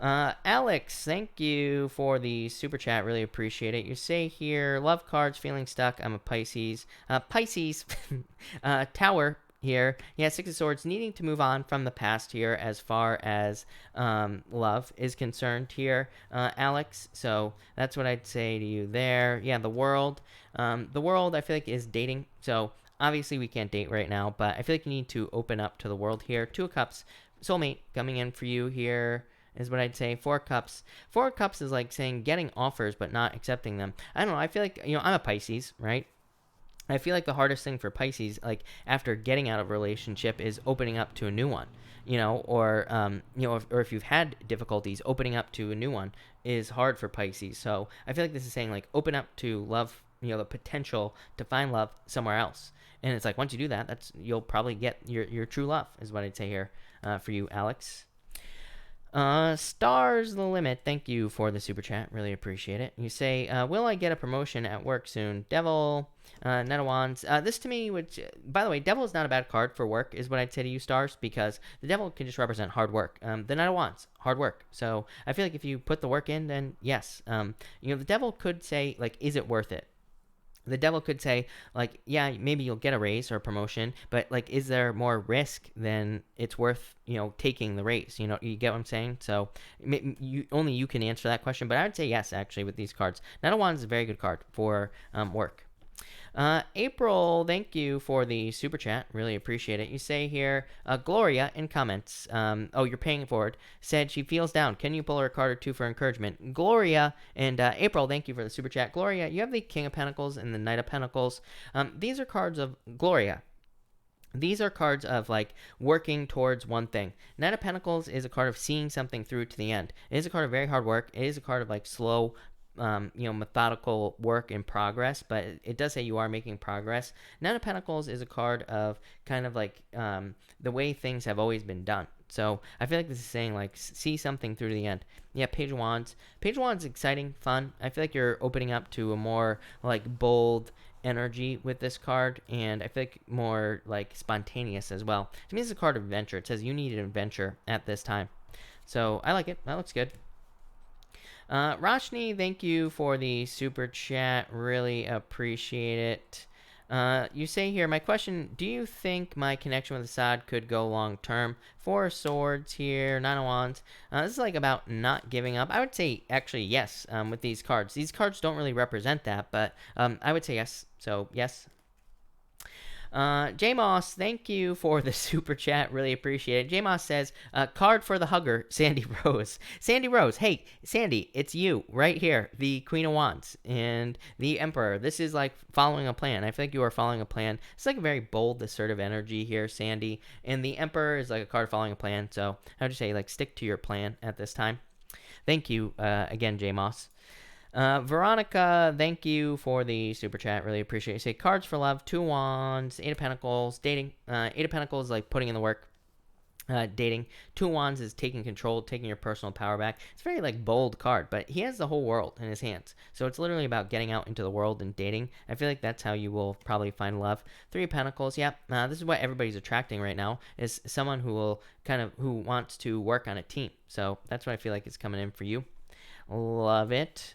[SPEAKER 1] Alex, thank you for the super chat. Really appreciate it. You say here, love cards, feeling stuck. I'm a Pisces. Pisces, Tower here. Yeah, Six of Swords, needing to move on from the past here as far as love is concerned here, Alex. So that's what I'd say to you there. Yeah, the world. The world, I feel like, is dating. So obviously we can't date right now, but I feel like you need to open up to the world here. Two of Cups, soulmate coming in for you here is what I'd say. Four Cups. Four Cups is like saying getting offers but not accepting them. I don't know. I feel like, I'm a Pisces, right? I feel like the hardest thing for Pisces, like after getting out of a relationship, is opening up to a new one, or if you've had difficulties, opening up to a new one is hard for Pisces. So I feel like this is saying like open up to love, the potential to find love somewhere else. And it's like once you do that, you'll probably get your true love is what I'd say here for you, Alex. Stars the limit. Thank you for the super chat. Really appreciate it. You say, will I get a promotion at work soon? Devil, Knight of Wands. This to me, which, by the way, Devil is not a bad card for work, is what I'd say to you, stars, because the Devil can just represent hard work. The Knight of Wands, hard work. So I feel like if you put the work in, then yes. The Devil could say, like, is it worth it? The Devil could say, like, yeah, maybe you'll get a raise or a promotion, but, like, is there more risk than it's worth, taking the raise? You get what I'm saying? So only you can answer that question, but I would say yes, actually, with these cards. Knight of Wands is a very good card for work. April, thank you for the super chat. Really appreciate it. You say here, Gloria in comments, you're paying it forward, said she feels down. Can you pull her a card or two for encouragement? Gloria and April, thank you for the super chat. Gloria, you have the King of Pentacles and the Knight of Pentacles. These are cards of Gloria. These are cards of, like, working towards one thing. Knight of Pentacles is a card of seeing something through to the end. It is a card of very hard work. It is a card of, like, slow, methodical work in progress, but it does say you are making progress. Knight of Pentacles is a card of kind of like the way things have always been done. So I feel like this is saying, like, see something through to the end. Yeah, Page of Wands. Page of Wands is exciting, fun. I feel like you're opening up to a more, like, bold energy with this card, and I feel like more, like, spontaneous as well. To me, it's a card of adventure. It says you need an adventure at this time. So I like it. That looks good. Roshni, thank you for the super chat. Really appreciate it. You say here, my question, do you think my connection with Assad could go long term? Four of Swords here, Nine of Wands. This is like about not giving up. I would say actually yes with these cards. These cards don't really represent that, but I would say yes. So yes. J Moss, thank you for the super chat. Really appreciate it. J Moss says, card for the hugger, Sandy Rose. Sandy Rose, hey, Sandy, it's you right here, the Queen of Wands and the Emperor. This is like following a plan. I feel like you are following a plan. It's like a very bold, assertive energy here, Sandy. And the Emperor is like a card following a plan. So I would just say, like, stick to your plan at this time. Thank you again, J Moss. Veronica, thank you for the super chat. Really appreciate it. Say cards for love, Two Wands, Eight of Pentacles, dating. Eight of Pentacles is like putting in the work. Dating. Two Wands is taking control, taking your personal power back. It's a very, like, bold card, but he has the whole world in his hands. So it's literally about getting out into the world and dating. I feel like that's how you will probably find love. Three of Pentacles, yeah. This is what everybody's attracting right now, is someone who will who wants to work on a team. So that's what I feel like is coming in for you. Love it.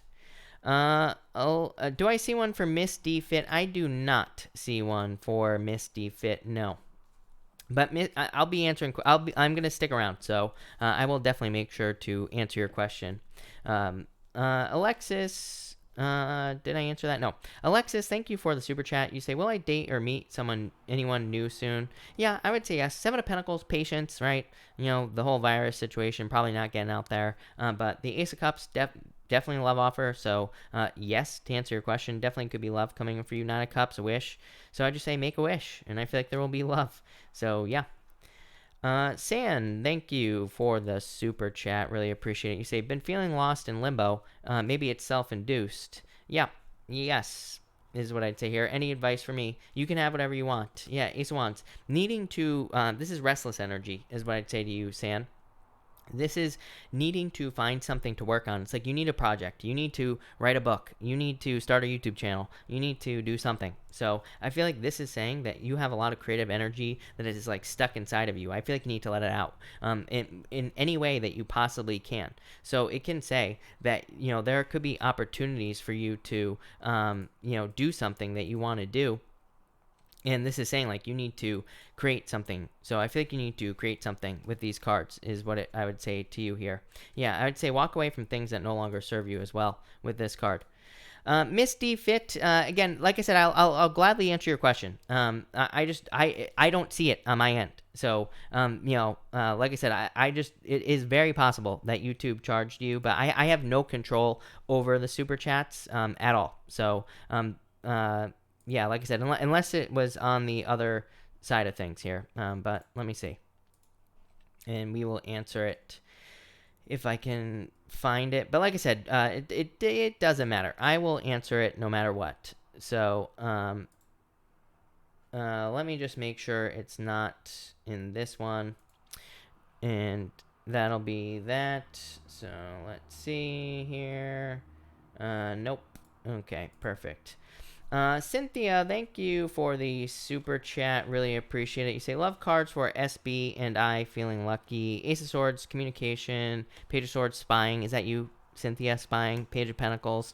[SPEAKER 1] Do I see one for Miss D Fit? I do not see one for Miss D Fit. No. But I'll be answering. I'm gonna stick around, so I will definitely make sure to answer your question. Alexis, did I answer that? No. Alexis, thank you for the super chat. You say, will I date or meet anyone new soon? Yeah, I would say yes. Seven of Pentacles, patience, right? The whole virus situation, probably not getting out there. But the Ace of Cups, definitely a love offer. So yes, to answer your question, definitely could be love coming for you. Nine of Cups, a wish. So I just say make a wish, and I feel like there will be love. So yeah. San, thank you for the super chat. Really appreciate it. You say, been feeling lost in limbo. Maybe it's self-induced. Yeah. Yes, is what I'd say here. Any advice for me? You can have whatever you want. Yeah, Ace of Wands. Needing to, this is restless energy, is what I'd say to you, San. This is needing to find something to work on. It's like you need a project. You need to write a book. You need to start a YouTube channel. You need to do something. So I feel like this is saying that you have a lot of creative energy that is, like, stuck inside of you. I feel like you need to let it out in any way that you possibly can. So it can say that, there could be opportunities for you to, do something that you want to do. And this is saying, like, you need to create something. So I feel like you need to create something with these cards is what I would say to you here. Yeah, I would say walk away from things that no longer serve you as well with this card. Miss D Fit, again, like I said, I'll gladly answer your question. I don't see it on my end. So, like I said, it is very possible that YouTube charged you, but I have no control over the super chats at all. So, yeah, like I said, unless it was on the other side of things here. But let me see. And we will answer it if I can find it. But like I said, it doesn't matter. I will answer it no matter what. So let me just make sure it's not in this one. And that'll be that. So let's see here. Nope. Okay, perfect. Cynthia, thank you for the super chat. Really appreciate it. You say, love cards for SB and I feeling lucky. Ace of Swords, communication. Page of Swords, spying. Is that you, Cynthia? Spying. Page of Pentacles.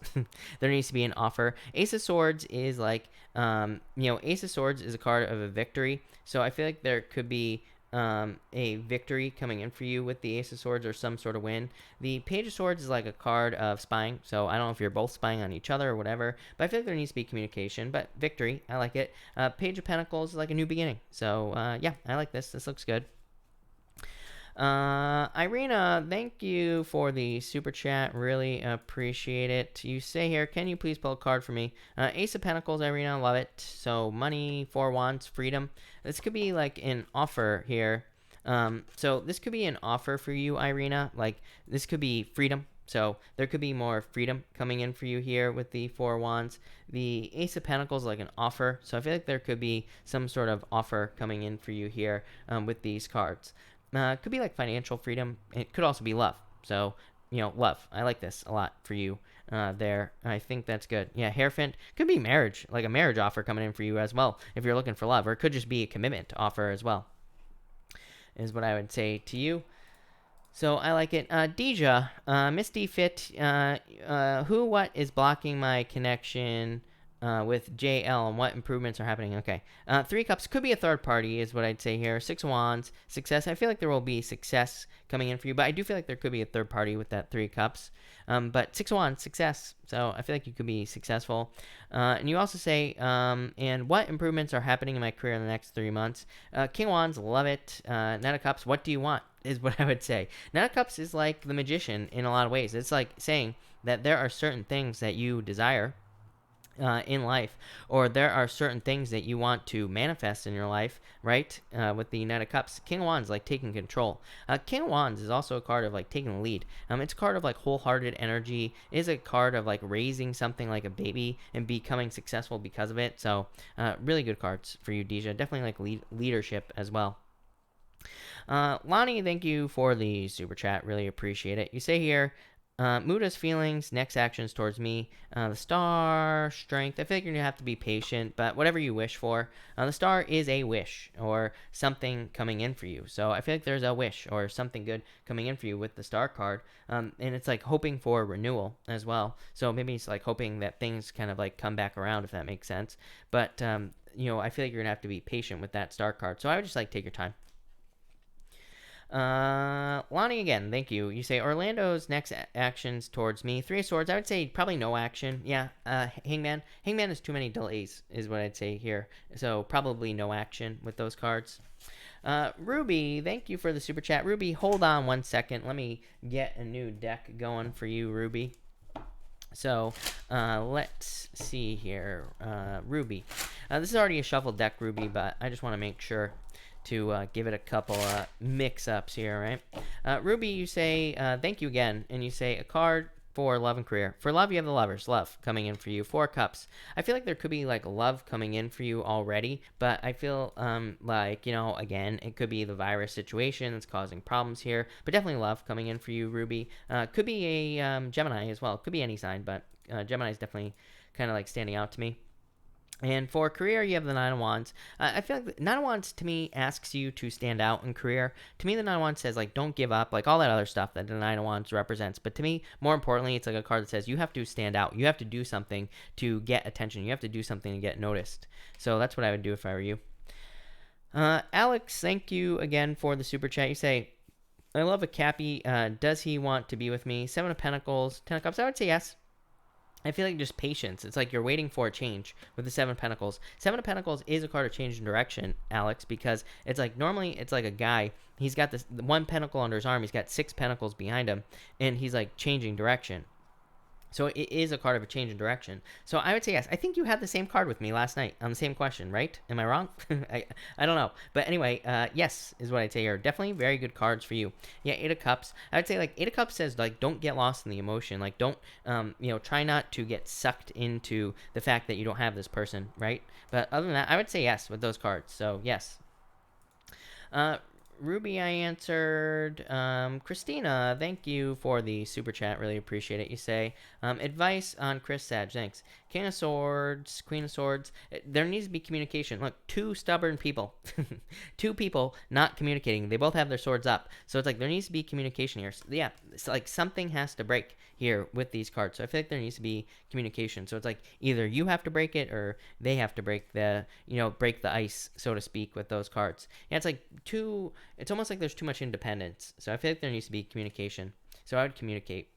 [SPEAKER 1] There needs to be an offer. Ace of Swords is like, Ace of Swords is a card of a victory. So I feel like there could be a victory coming in for you with the Ace of Swords or some sort of win. The Page of Swords is like a card of spying, so I don't know if you're both spying on each other or whatever, but I feel like there needs to be communication, but victory, I like it. Page of Pentacles is like a new beginning, so yeah, I like this. This looks good. Irina, thank you for the super chat. Really appreciate it. You say here, can you please pull a card for me? Ace of Pentacles, Irina, love it. So money, 4 wands, freedom. This could be like an offer here. So this could be an offer for you, Irina. Like this could be freedom. So there could be more freedom coming in for you here with the 4 wands. The Ace of Pentacles is like an offer. So I feel like there could be some sort of offer coming in for you here with these cards. Could be like financial freedom. It could also be love. So, love. I like this a lot for you there. I think that's good. Yeah, Hierophant. Could be marriage, like a marriage offer coming in for you as well if you're looking for love. Or it could just be a commitment offer as well, is what I would say to you. So I like it. Deja, Misty Fit, what is blocking my connection with JL and what improvements are happening? Okay. 3 cups could be a third party is what I'd say here. 6 wands, success. I feel like there will be success coming in for you, but I do feel like there could be a third party with that 3 cups. But 6 wands, success. So I feel like you could be successful. And you also say, and what improvements are happening in my career in the next 3 months? King of Wands, love it. Knight of Cups, what do you want? Is what I would say. Knight of Cups is like the magician in a lot of ways. It's like saying that there are certain things that you desire in life, or there are certain things that you want to manifest in your life, right? With the Knight of Cups. King of Wands, like taking control. King of Wands is also a card of like taking the lead. It's a card of like wholehearted energy. It is a card of like raising something like a baby and becoming successful because of it. So really good cards for you, Deja. Definitely like leadership as well. Lonnie, thank you for the super chat. Really appreciate it. You say here, Muda's feelings, next actions towards me. The star, strength. I feel like you're going to have to be patient, but whatever you wish for. The star is a wish or something coming in for you. So I feel like there's a wish or something good coming in for you with the star card. And it's like hoping for renewal as well. So maybe it's like hoping that things kind of like come back around, if that makes sense. But, I feel like you're going to have to be patient with that star card. So I would just like take your time. Lonnie again, thank you. You say Orlando's next actions towards me. 3 of Swords, I would say probably no action. Yeah, Hangman. Hangman is too many delays, is what I'd say here. So probably no action with those cards. Ruby, thank you for the super chat. Ruby, hold on 1 second. Let me get a new deck going for you, Ruby. So, let's see here. Ruby. This is already a shuffled deck, Ruby, but I just want to make sure to give it a couple mix-ups here, right? Ruby, you say, thank you again, and you say a card for love and career. For love, you have the Lovers, love coming in for you. 4 cups. I feel like there could be like love coming in for you already, but I feel like, again, it could be the virus situation that's causing problems here, but definitely love coming in for you, Ruby. Could be a Gemini as well. Could be any sign, but Gemini is definitely kind of like standing out to me. And for career, you have the 9 of Wands. I feel like the 9 of Wands, to me, asks you to stand out in career. To me, the 9 of Wands says, like, don't give up, like, all that other stuff that the 9 of Wands represents. But to me, more importantly, it's like a card that says you have to stand out. You have to do something to get attention. You have to do something to get noticed. So that's what I would do if I were you. Alex, thank you again for the super chat. You say, I love a Cappy. Does he want to be with me? 7 of Pentacles, 10 of Cups. I would say yes. I feel like just patience. It's like you're waiting for a change with the 7 of Pentacles. 7 of Pentacles is a card of change in direction, Alex, because it's like normally it's like a guy. He's got this 1 pentacle under his arm. He's got 6 pentacles behind him, and he's like changing direction. So it is a card of a change in direction. So I would say yes. I think you had the same card with me last night on the same question, right? Am I wrong? I don't know. But anyway, yes is what I'd say here. Definitely very good cards for you. Yeah, 8 of Cups. I would say like 8 of Cups says like don't get lost in the emotion. Like don't, try not to get sucked into the fact that you don't have this person, right? But other than that, I would say yes with those cards. So yes. Ruby, I answered. Christina, thank you for the super chat. Really appreciate it. You say, advice on Chris Sag. Thanks. King of Swords, Queen of Swords. There needs to be communication. Look, two stubborn people. Two people not communicating. They both have their swords up. So it's like there needs to be communication here. So, yeah, it's like something has to break here with these cards. So I feel like there needs to be communication. So it's like either you have to break it or they have to break the, break the ice, so to speak, with those cards. Yeah, it's like it's almost like there's too much independence. So I feel like there needs to be communication. So I would communicate.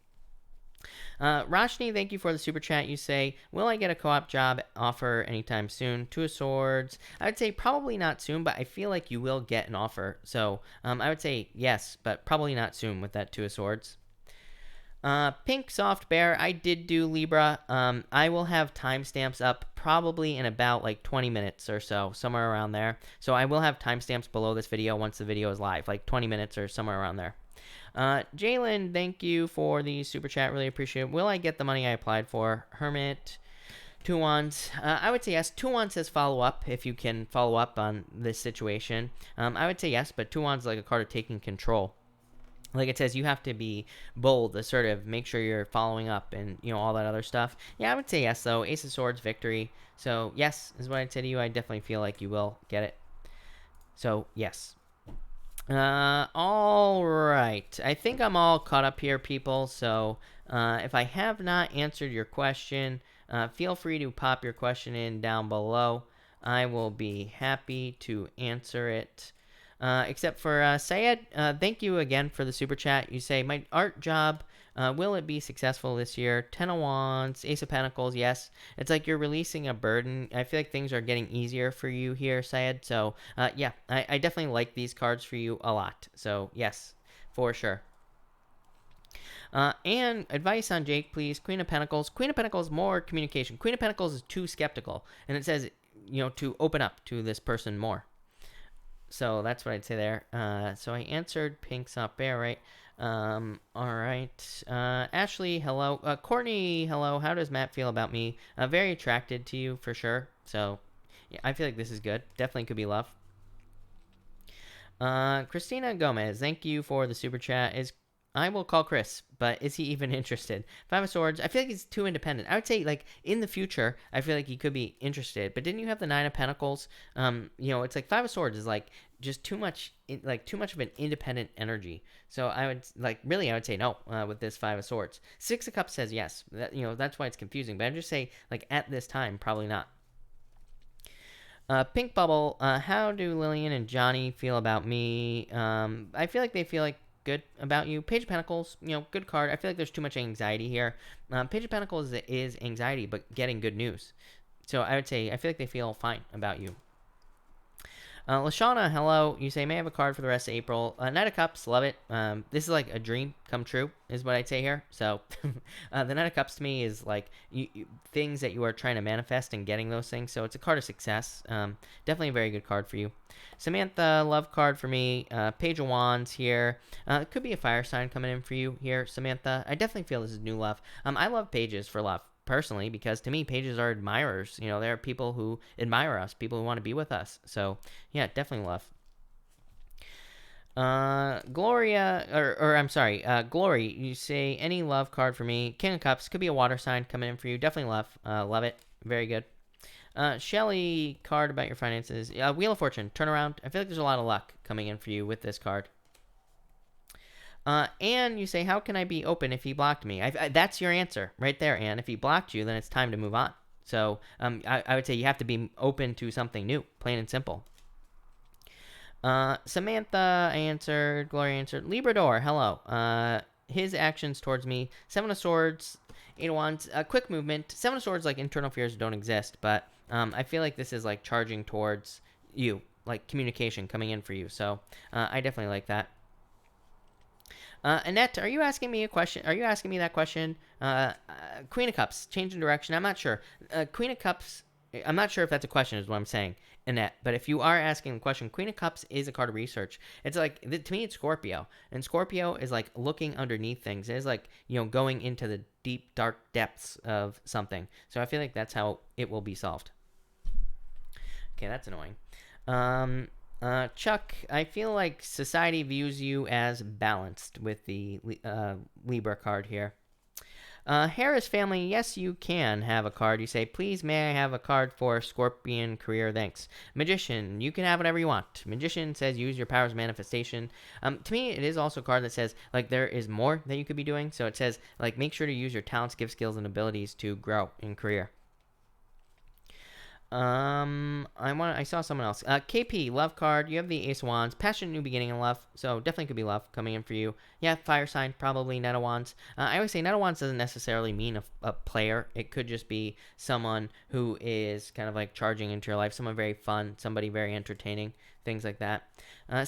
[SPEAKER 1] Roshni, thank you for the super chat. You say, will I get a co-op job offer anytime soon? Two of Swords. I would say probably not soon, but I feel like you will get an offer. So I would say yes, but probably not soon with that Two of Swords. Pink Soft Bear, I did do Libra. I will have timestamps up probably in about like 20 minutes or so, somewhere around there. So I will have timestamps below this video once the video is live, like 20 minutes or somewhere around there. Jalen, thank you for the super chat. Really appreciate it. Will I get the money I applied for? Hermit, Two Wands. I would say yes. Two Wands says follow up if you can follow up on this situation. I would say yes, but Two Wands is like a card of taking control. Like it says, you have to be bold, assertive, make sure you're following up and, all that other stuff. Yeah, I would say yes, though. Ace of Swords, victory. So, yes, is what I'd say to you. I definitely feel like you will get it. So, yes. All right. I think I'm all caught up here, people. So, if I have not answered your question, feel free to pop your question in down below. I will be happy to answer it. Except for Syed, thank you again for the super chat. You say, my art job, will it be successful this year? Ten of Wands, Ace of Pentacles, yes. It's like you're releasing a burden. I feel like things are getting easier for you here, Syed. So, yeah, I definitely like these cards for you a lot. So, yes, for sure. And advice on Jake, please. Queen of Pentacles. Queen of Pentacles, more communication. Queen of Pentacles is too skeptical. And it says, to open up to this person more. So that's what I'd say there. So I answered Pink Soft Bear, right? All right. Ashley, hello. Courtney, hello. How does Matt feel about me? Very attracted to you for sure. So yeah, I feel like this is good. Definitely could be love. Christina Gomez, thank you for the super chat. I will call Chris, but is he even interested? Five of Swords, I feel like he's too independent. I would say, like, in the future, I feel like he could be interested. But didn't you have the Nine of Pentacles? It's like Five of Swords is, like, just too much of an independent energy. So I would say no with this Five of Swords. Six of Cups says yes. That's why it's confusing. But I'd just say, like, at this time, probably not. Pink Bubble, how do Lillian and Johnny feel about me? I feel like they feel like good about you. Page of Pentacles, good card. I feel like there's too much anxiety here. Page of Pentacles is anxiety, but getting good news. So I would say I feel like they feel fine about you. Lashana, hello. You say, may I have a card for the rest of April? Knight of Cups, love it. This is like a dream come true, is what I'd say here. So, the Knight of Cups to me is like things that you are trying to manifest and getting those things. So, it's a card of success. Definitely a very good card for you. Samantha, love card for me. Page of Wands here. It could be a fire sign coming in for you here, Samantha. I definitely feel this is new love. I love pages for love. Personally, because to me, pages are admirers. There are people who admire us, people who want to be with us. So, yeah, definitely love. Gloria, Glory, you say, any love card for me? King of Cups, could be a water sign coming in for you. Definitely love. Love it. Very good. Shelly, card about your finances. Wheel of Fortune, turnaround. I feel like there's a lot of luck coming in for you with this card. Anne, you say, how can I be open if he blocked me? That's your answer right there, Anne. If he blocked you, then it's time to move on. So I would say you have to be open to something new, plain and simple. Samantha answered, Gloria answered, Librador, hello. His actions towards me, Seven of Swords, Eight of Wands, quick movement. Seven of Swords, like, internal fears don't exist, but I feel like this is, like, charging towards you, like, communication coming in for you. So I definitely like that. Annette, are you asking me a question? Are you asking me that question? Queen of Cups, change in direction. I'm not sure. Queen of Cups, I'm not sure if that's a question is what I'm saying, Annette. But if you are asking a question, Queen of Cups is a card of research. It's like, to me, it's Scorpio. And Scorpio is like looking underneath things. It is like, going into the deep, dark depths of something. So I feel like that's how it will be solved. Okay, that's annoying. Chuck, I feel like society views you as balanced with the Libra card here. Harris family, yes, you can have a card. You say, please, may I have a card for Scorpion career? Thanks. Magician, you can have whatever you want. Magician says, use your powers of manifestation. To me, it is also a card that says, like, there is more that you could be doing. So it says, like, make sure to use your talents, gifts, skills, and abilities to grow in career. I saw someone else. KP, love card. You have the Ace of Wands. Passionate new beginning in love. So definitely could be love coming in for you. Yeah, fire sign, probably Knight of Wands. I always say Knight of Wands doesn't necessarily mean a player. It could just be someone who is kind of like charging into your life. Someone very fun, somebody very entertaining, things like that.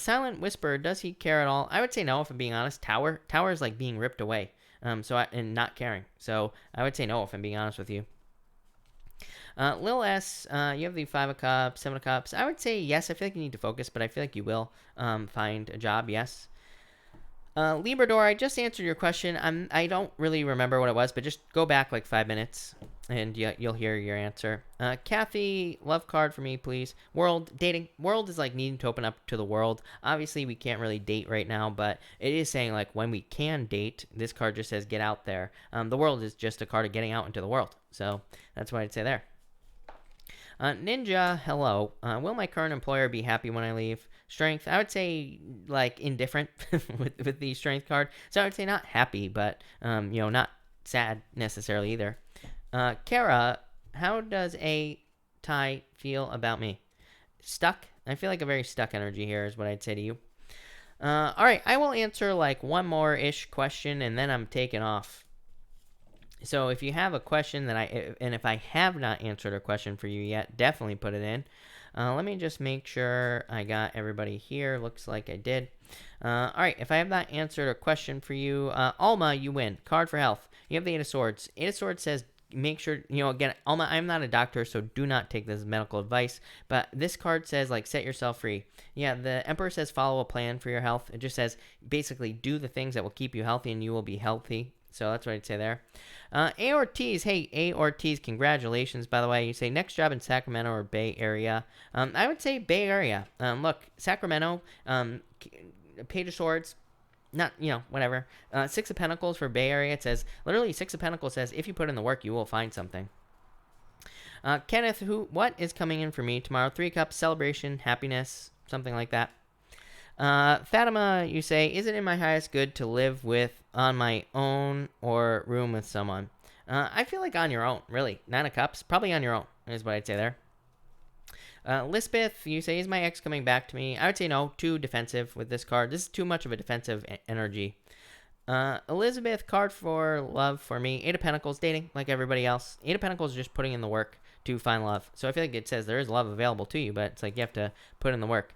[SPEAKER 1] Silent Whisper, does he care at all? I would say no, if I'm being honest. Tower is like being ripped away. And not caring. So I would say no, if I'm being honest with you. Lil S, you have the 5 of Cups, 7 of Cups. I would say yes. I feel like you need to focus, but I feel like you will find a job, yes. Librador, I just answered your question. I don't really remember what it was, but just go back like 5 minutes, and you'll hear your answer. Kathy, love card for me, please. World, dating. World is like needing to open up to the world. Obviously, we can't really date right now, but it is saying like when we can date, this card just says get out there. The world is just a card of getting out into the world. So that's what I'd say there. Ninja, hello. Will my current employer be happy when I leave? Strength, I would say like indifferent with the strength card. So I would say not happy, but not sad necessarily either. Kara, how does a tie feel about me? Stuck. I feel like a very stuck energy here is what I'd say to you. All right, I will answer like one more ish question and then I'm taking off. So if you have a question and if I have not answered a question for you yet, definitely put it in. Let me just make sure I got everybody here. Looks like I did. All right, if I have not answered a question for you, Alma, you win. Card for health. You have the 8 of Swords. 8 of Swords says make sure, again, Alma, I'm not a doctor, so do not take this as medical advice, but this card says, like, set yourself free. Yeah, the Emperor says follow a plan for your health. It just says basically do the things that will keep you healthy and you will be healthy. So that's what I'd say there. A. Ortiz, hey, A. Ortiz, congratulations, by the way. You say next job in Sacramento or Bay Area. I would say Bay Area. Look, Sacramento, Page of Swords, not, whatever. 6 of Pentacles for Bay Area. It says, literally, 6 of Pentacles says, if you put in the work, you will find something. Kenneth, what is coming in for me tomorrow? 3 Cups, celebration, happiness, something like that. Fatima, you say, is it in my highest good to live on my own or room with someone? I feel like on your own, really. 9 of Cups, probably on your own, is what I'd say there. Lisbeth, you say, is my ex coming back to me? I would say no, too defensive with this card. This is too much of a defensive energy. Elizabeth, card for love for me. 8 of Pentacles, dating like everybody else. 8 of Pentacles is just putting in the work to find love. So I feel like it says there is love available to you, but it's like you have to put in the work.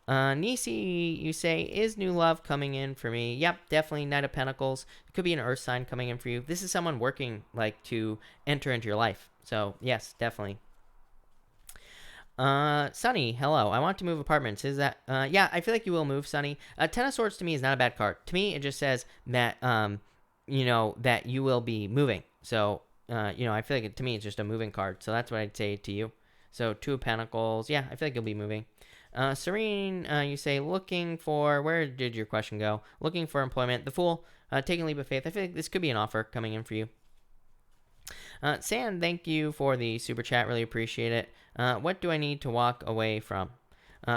[SPEAKER 1] Nisi, you say, is new love coming in for me? Yep, definitely. Knight of Pentacles. It could be an earth sign coming in for you. This is someone working like to enter into your life. So yes, definitely. Sunny, hello. I want to move apartments. Is that, yeah, I feel like you will move, Sunny. 10 of Swords to me is not a bad card. To me, it just says that, that you will be moving. So, I feel like to me, it's just a moving card. So that's what I'd say to you. So 2 of Pentacles. Yeah, I feel like you'll be moving. Serene, you say, looking for, where did your question go? Looking for employment. The Fool, taking a leap of faith. I feel like this could be an offer coming in for you. Sam, thank you for the super chat. Really appreciate it. What do I need to walk away from?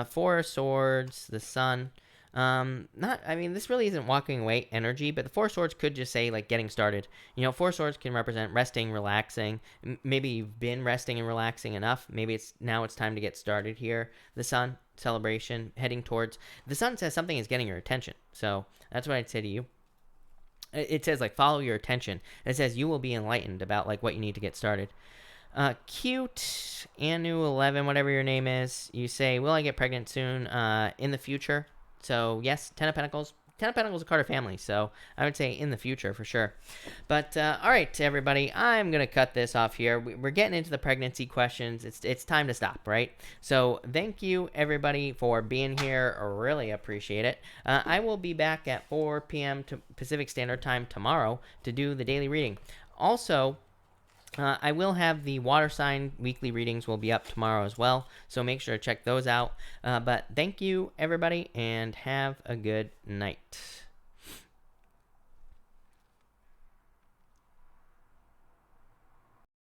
[SPEAKER 1] 4 of Swords, the Sun. This really isn't walking away energy, but the 4 Swords could just say, like, getting started. 4 Swords can represent resting, relaxing. Maybe you've been resting and relaxing enough. Maybe it's time to get started here. The Sun, celebration, heading towards. The Sun says something is getting your attention. So that's what I'd say to you. It says, like, follow your attention. It says you will be enlightened about, like, what you need to get started. Cute, Anu11, whatever your name is. You say, will I get pregnant soon? In the future. So, yes, 10 of Pentacles. 10 of Pentacles is a card of family, so I would say in the future for sure. But, all right, everybody, I'm going to cut this off here. We're getting into the pregnancy questions. It's time to stop, right? So, thank you, everybody, for being here. I really appreciate it. I will be back at 4 p.m. Pacific Standard Time tomorrow to do the daily reading. Also, I will have the water sign weekly readings will be up tomorrow as well, so make sure to check those out. But thank you, everybody, and have a good night.